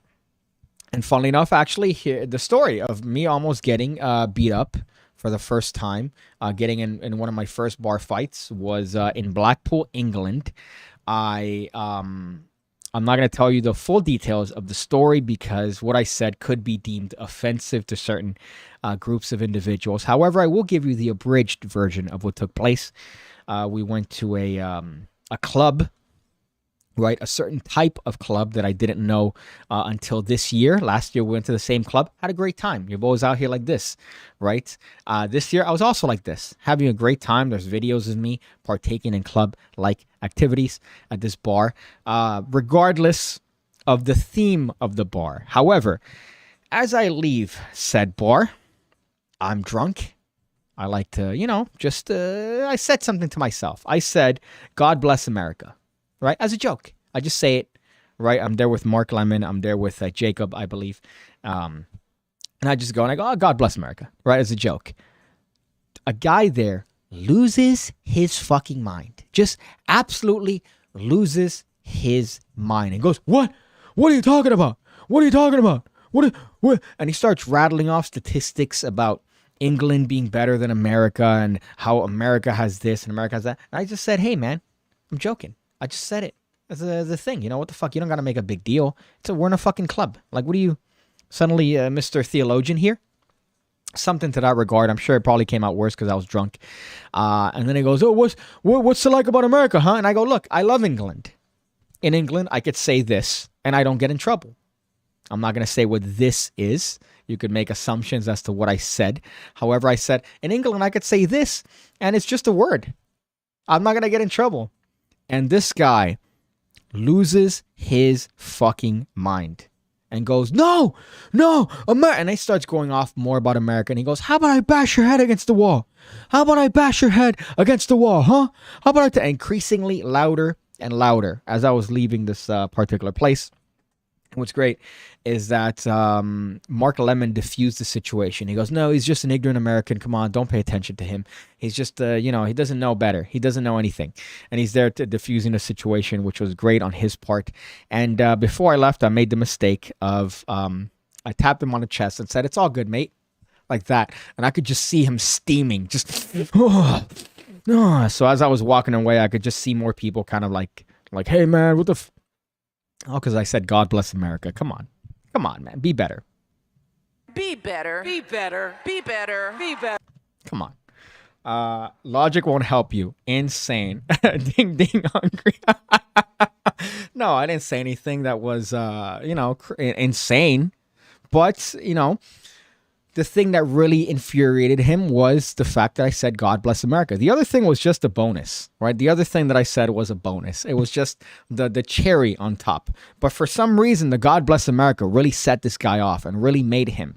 S1: funnily enough, actually, here the story of me almost getting beat up for the first time, getting in one of my first bar fights was in Blackpool, England. I'm not going to tell you the full details of the story because what I said could be deemed offensive to certain groups of individuals. However, I will give you the abridged version of what took place. We went to a club, right? A certain type of club that I didn't know until this year. Last year, we went to the same club, had a great time. You're always out here like this, right? This year, I was also like this, having a great time. There's videos of me partaking in club-like activities at this bar, regardless of the theme of the bar. However, as I leave said bar, I'm drunk. I like to, I said something to myself. I said, God bless America. Right? As a joke. I just say it, right? I'm there with Mark Lemon. I'm there with Jacob, I believe. And I just go and I go, oh, God bless America. Right? As a joke. A guy there loses his fucking mind. Just absolutely loses his mind. And goes, what? What are you talking about? What are you talking about? What? And he starts rattling off statistics about England being better than America and how America has this and America has that. And I just said, hey, man, I'm joking. I just said it as the thing. You know, what the fuck? You don't got to make a big deal. We're in a fucking club. Like, what are you, suddenly Mr. Theologian here? Something to that regard. I'm sure it probably came out worse because I was drunk. And then he goes, oh, what's it like about America, huh? And I go, look, I love England. In England, I could say this, and I don't get in trouble. I'm not going to say what this is. You could make assumptions as to what I said. However, I said, in England, I could say this, and it's just a word. I'm not going to get in trouble. And this guy loses his fucking mind and goes, no, America. And he starts going off more about America. And he goes, how about I bash your head against the wall? How about I bash your head against the wall, huh? How about increasingly louder and louder as I was leaving this particular place. What's great is that Mark Lemon diffused the situation. He goes, no, he's just an ignorant American. Come on, don't pay attention to him. He's just, he doesn't know better. He doesn't know anything. And he's there to diffusing the situation, which was great on his part. And before I left, I made the mistake of, I tapped him on the chest and said, it's all good, mate. Like that. And I could just see him steaming. Just, So as I was walking away, I could just see more people kind of like, hey, man, what the Oh, because I said God bless America. Come on. Come on, man. Be better.
S2: Be better. Be better. Be better. Be better.
S1: Come on. Logic won't help you. Insane. Ding, ding, hungry. No, I didn't say anything that was, insane. But, the thing that really infuriated him was the fact that I said, God bless America. The other thing was just a bonus, right? The other thing that I said was a bonus. It was just the cherry on top. But for some reason, the God bless America really set this guy off and really made him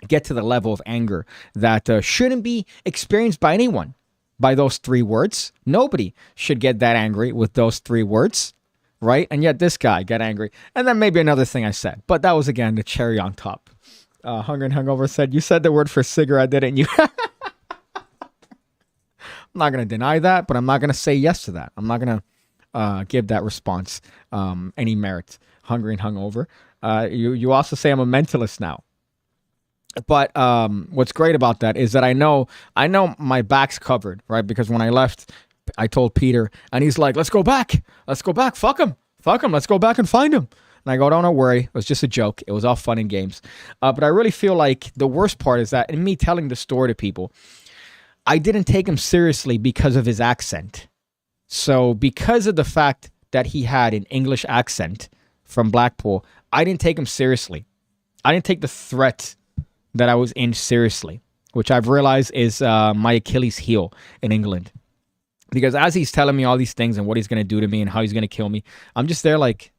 S1: get to the level of anger that shouldn't be experienced by anyone by those 3 words. Nobody should get that angry with those 3 words, right? And yet this guy got angry. And then maybe another thing I said. But that was, again, the cherry on top. Hunger and Hungover said, you said the word for cigarette, didn't you? I'm not going to deny that, but I'm not going to say yes to that. I'm not going to give that response any merit. Hungry and Hungover. You also say I'm a mentalist now. But what's great about that is that I know my back's covered, right? Because when I left, I told Peter, and he's like, let's go back. Fuck him. Let's go back and find him. And I go, don't worry. It was just a joke. It was all fun and games. But I really feel like the worst part is that in me telling the story to people, I didn't take him seriously because of his accent. So because of the fact that he had an English accent from Blackpool, I didn't take him seriously. I didn't take the threat that I was in seriously, which I've realized is my Achilles heel in England. Because as he's telling me all these things and what he's going to do to me and how he's going to kill me, I'm just there like,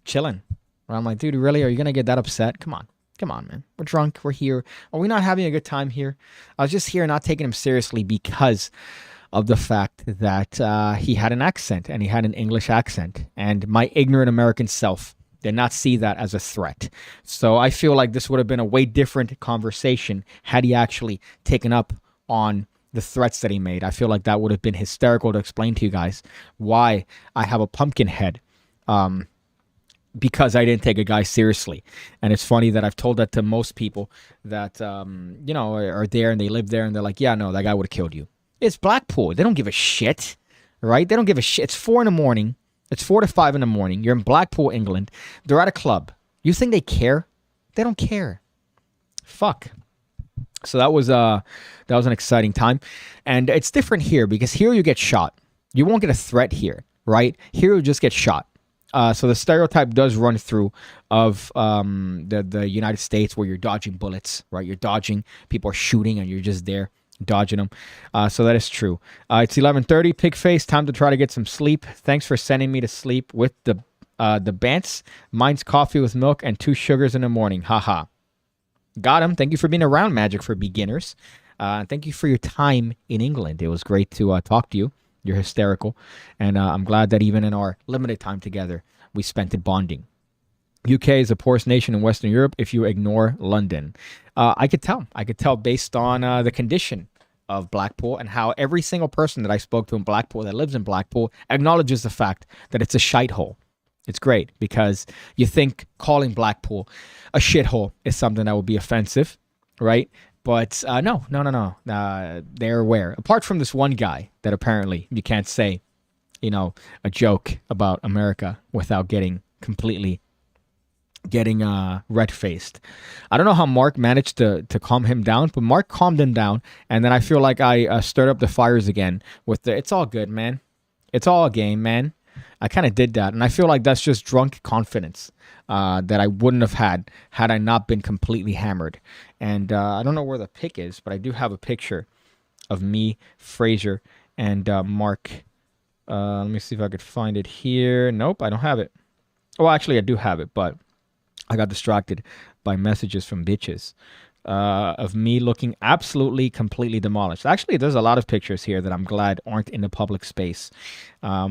S1: chilling. I'm like, dude, really? Are you going to get that upset? Come on, man. We're drunk. We're here. Are we not having a good time here? I was just here not taking him seriously because of the fact that he had an accent and he had an English accent. And my ignorant American self did not see that as a threat. So I feel like this would have been a way different conversation had he actually taken up on the threats that he made. I feel like that would have been hysterical to explain to you guys why I have a pumpkin head. Because I didn't take a guy seriously. And it's funny that I've told that to most people that, are there and they live there and they're like, yeah, no, that guy would have killed you. It's Blackpool. They don't give a shit, right? They don't give a shit. It's 4 a.m. It's 4 to 5 a.m. You're in Blackpool, England. They're at a club. You think they care? They don't care. Fuck. So that was an exciting time. And it's different here because here you get shot. You won't get a threat here, right? Here you just get shot. So the stereotype does run through of the United States where you're dodging bullets, right? You're dodging, people are shooting and you're just there dodging them. So that is true. It's 11:30, Pigface, time to try to get some sleep. Thanks for sending me to sleep with the Bants. Mine's coffee with milk and 2 sugars in the morning. Haha. Got him. Thank you for being around Magic for Beginners. Thank you for your time in England. It was great to talk to you. You're hysterical. And I'm glad that even in our limited time together, we spent it bonding. UK is the poorest nation in Western Europe if you ignore London. I could tell based on the condition of Blackpool and how every single person that I spoke to in Blackpool that lives in Blackpool acknowledges the fact that it's a shithole. It's great because you think calling Blackpool a shithole is something that would be offensive, right? But no. They're aware. Apart from this one guy that apparently you can't say, a joke about America without getting red-faced. I don't know how Mark managed to calm him down, but Mark calmed him down. And then I feel like I stirred up the fires again with it's all good, man. It's all a game, man. I kind of did that. And I feel like that's just drunk confidence that I wouldn't have had I not been completely hammered. And I don't know where the pic is, but I do have a picture of me, Fraser, and Mark. Let me see if I could find it here. Nope, I don't have it. Oh, actually, I do have it, but I got distracted by messages from bitches of me looking absolutely, completely demolished. Actually, there's a lot of pictures here that I'm glad aren't in the public space. Let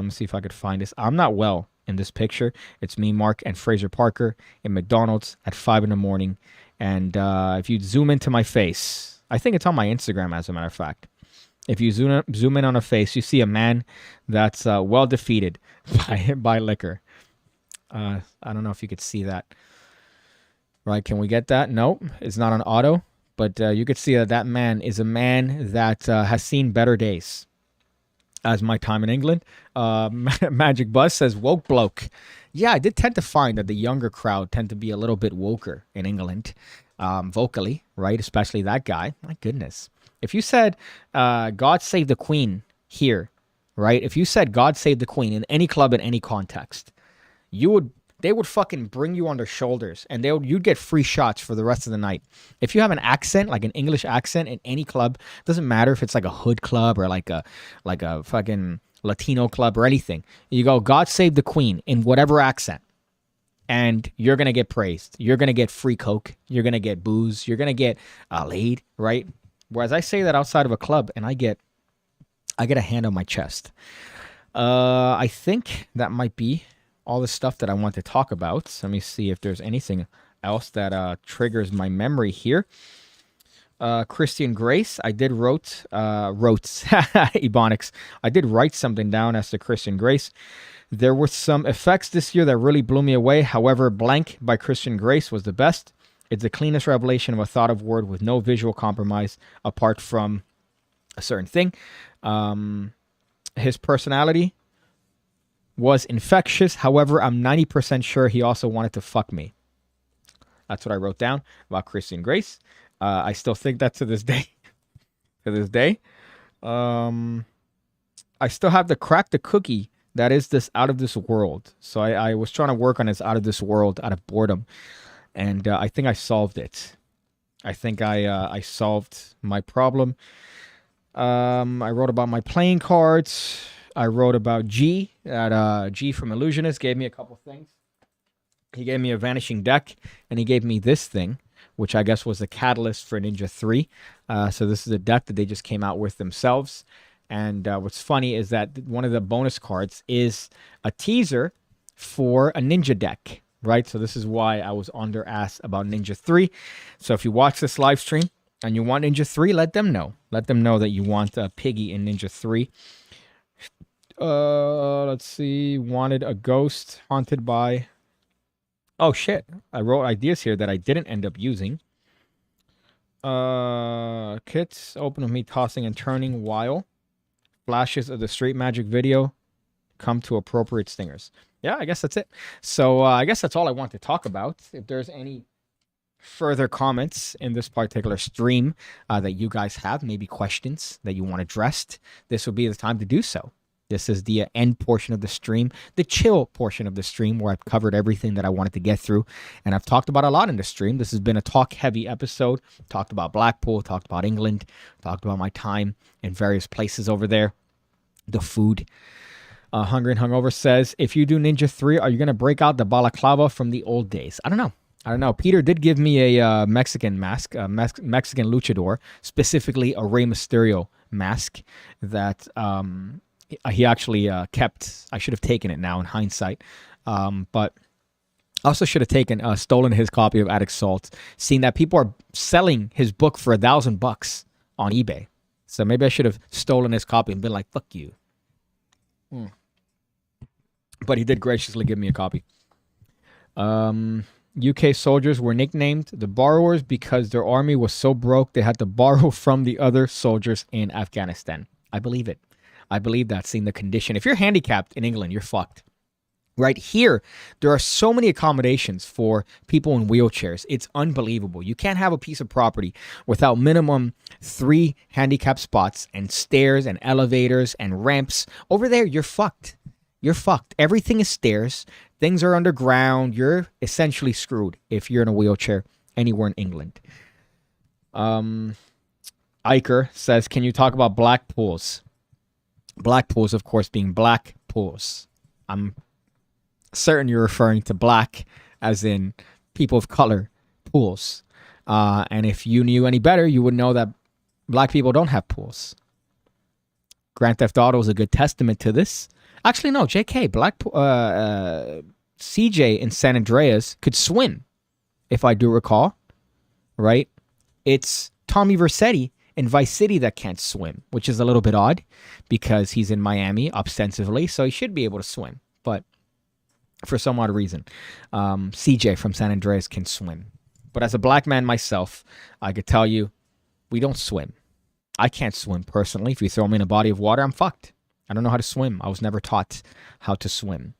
S1: me see if I could find this. I'm not well in this picture. It's me, Mark, and Fraser Parker in McDonald's at 5 a.m. And if you zoom into my face, I think it's on my Instagram, as a matter of fact. If you zoom in on a face, you see a man that's well defeated by liquor. I don't know if you could see that. Right, can we get that? Nope, it's not on auto. But you could see that man is a man that has seen better days. as my time in England. Magic Buzz says, woke bloke. Yeah, I did tend to find that the younger crowd tend to be a little bit woker in England, vocally, right? Especially that guy. My goodness. If you said, God save the Queen here, right? If you said God save the Queen in any club in any context, they would fucking bring you on their shoulders and you'd get free shots for the rest of the night. If you have an accent, like an English accent in any club, doesn't matter if it's like a hood club or like a fucking Latino club or anything. You go, God save the Queen in whatever accent. And you're going to get praised. You're going to get free Coke. You're going to get booze. You're going to get laid, right? Whereas I say that outside of a club and I get a hand on my chest. I think that might be all the stuff that I want to talk about. So let me see if there's anything else that triggers my memory here. Christian Grace, I did wrote Ebonics. I did write something down as to Christian Grace. There were some effects this year that really blew me away. However, Blank by Christian Grace was the best. It's the cleanest revelation of a thought of word with no visual compromise apart from a certain thing. His personality was infectious. However, I'm 90% sure he also wanted to fuck me. That's what I wrote down about Christian Grace. I still think that to this day. I still have to crack the cookie that is this out of this world. So I was trying to work on this out of this world out of boredom. And I think I solved it. I think I solved my problem. I wrote about my playing cards. I wrote about G. G from Illusionist gave me a couple things. He gave me a Vanishing Deck, and he gave me this thing, which I guess was the catalyst for Ninja 3. So this is a deck that they just came out with themselves. And what's funny is that one of the bonus cards is a teaser for a Ninja deck, right? So this is why I was on their ass about Ninja 3. So if you watch this live stream and you want Ninja 3, let them know. Let them know that you want Piggy in Ninja 3. Let's see. Wanted a ghost haunted by... Oh, shit. I wrote ideas here that I didn't end up using. Kits open with me tossing and turning while flashes of the Street Magic video come to appropriate stingers. Yeah, I guess that's it. So I guess that's all I want to talk about. If there's any further comments in this particular stream that you guys have, maybe questions that you want addressed, this would be the time to do so. This is the end portion of the stream, the chill portion of the stream where I've covered everything that I wanted to get through. And I've talked about a lot in the stream. This has been a talk-heavy episode. Talked about Blackpool, talked about England, talked about my time in various places over there, the food. Hungry and Hungover says, if you do Ninja 3, are you going to break out the balaclava from the old days? I don't know. Peter did give me a Mexican mask, a Mexican luchador, specifically a Rey Mysterio mask that... he actually kept. I should have taken it now in hindsight, but I also should have stolen his copy of Addict Salt, seeing that people are selling his book for $1,000 on eBay. So maybe I should have stolen his copy and been like, "Fuck you." But he did graciously give me a copy. UK soldiers were nicknamed the borrowers because their army was so broke they had to borrow from the other soldiers in Afghanistan. I believe it. I believe that, seeing the condition. If you're handicapped in England, you're fucked. Right here, there are so many accommodations for people in wheelchairs. It's unbelievable. You can't have a piece of property without minimum 3 handicap spots and stairs and elevators and ramps. Over there, you're fucked. You're fucked. Everything is stairs. Things are underground. You're essentially screwed if you're in a wheelchair anywhere in England. Iker says, can you talk about black pools? Black pools, of course, being black pools. I'm certain you're referring to black as in people of color pools. And if you knew any better, you would know that black people don't have pools. Grand Theft Auto is a good testament to this. Actually, no, JK, CJ in San Andreas could swim, if I do recall, right? It's Tommy Vercetti in Vice City that can't swim, which is a little bit odd because he's in Miami ostensibly, so he should be able to swim. But for some odd reason, CJ from San Andreas can swim. But as a black man myself, I could tell you, we don't swim. I can't swim personally. If you throw me in a body of water, I'm fucked. I don't know how to swim. I was never taught how to swim.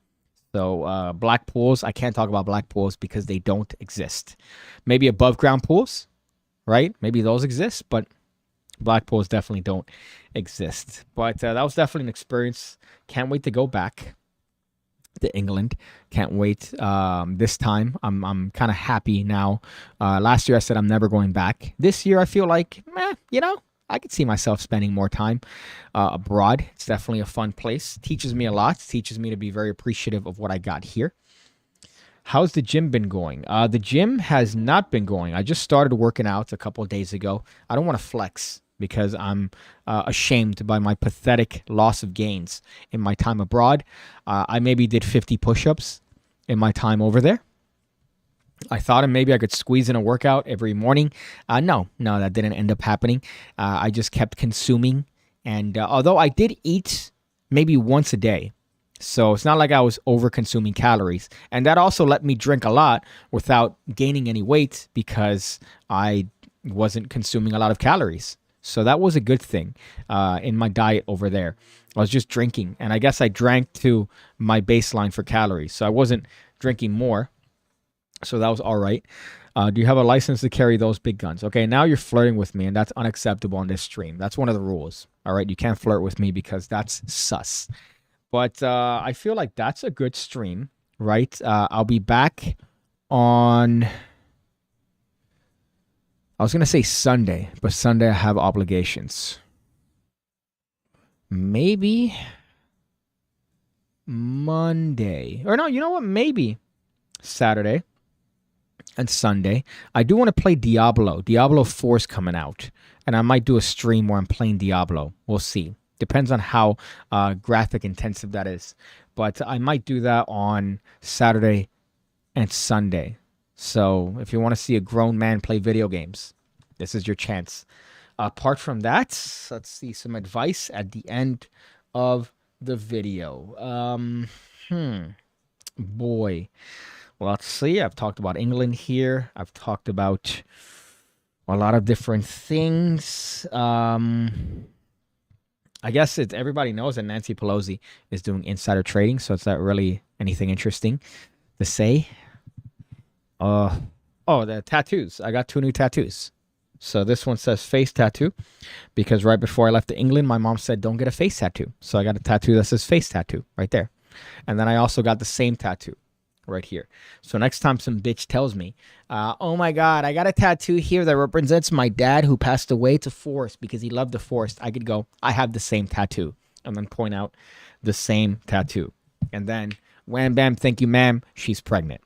S1: So black pools, I can't talk about black pools because they don't exist. Maybe above ground pools, right? Maybe those exist, but black pools definitely don't exist. But that was definitely an experience. Can't wait to go back to England. Can't wait. This time, I'm kind of happy now. Last year, I said I'm never going back. This year, I feel like, I could see myself spending more time abroad. It's definitely a fun place. Teaches me a lot. Teaches me to be very appreciative of what I got here. How's the gym been going? The gym has not been going. I just started working out a couple of days ago. I don't want to flex because I'm ashamed by my pathetic loss of gains in my time abroad. I maybe did 50 push-ups in my time over there. I thought maybe I could squeeze in a workout every morning. No, that didn't end up happening. I just kept consuming. And although I did eat maybe once a day, so it's not like I was over-consuming calories. And that also let me drink a lot without gaining any weight because I wasn't consuming a lot of calories. So that was a good thing in my diet over there. I was just drinking. And I guess I drank to my baseline for calories. So I wasn't drinking more. So that was all right. Do you have a license to carry those big guns? Okay, now you're flirting with me, and that's unacceptable on this stream. That's one of the rules. All right, you can't flirt with me because that's sus. But I feel like that's a good stream, right? I'll be back on... I was going to say Sunday, but Sunday I have obligations. Maybe Monday. Or no, you know what? Maybe Saturday and Sunday. I do want to play Diablo. Diablo 4 is coming out. And I might do a stream where I'm playing Diablo. We'll see. Depends on how graphic intensive that is. But I might do that on Saturday and Sunday. So if you want to see a grown man play video games, this is your chance. Apart from that, let's see some advice at the end of the video. Boy. Well, let's see. I've talked about England here. I've talked about a lot of different things. I guess everybody knows that Nancy Pelosi is doing insider trading, so it's not really anything interesting to say. The tattoos. I got 2 new tattoos. So this one says face tattoo because right before I left to England, my mom said, don't get a face tattoo. So I got a tattoo that says face tattoo right there. And then I also got the same tattoo right here. So next time some bitch tells me, oh my God, I got a tattoo here that represents my dad who passed away to forest because he loved the forest. I could go, I have the same tattoo. And then point out the same tattoo. And then, wham, bam, thank you, ma'am. She's pregnant.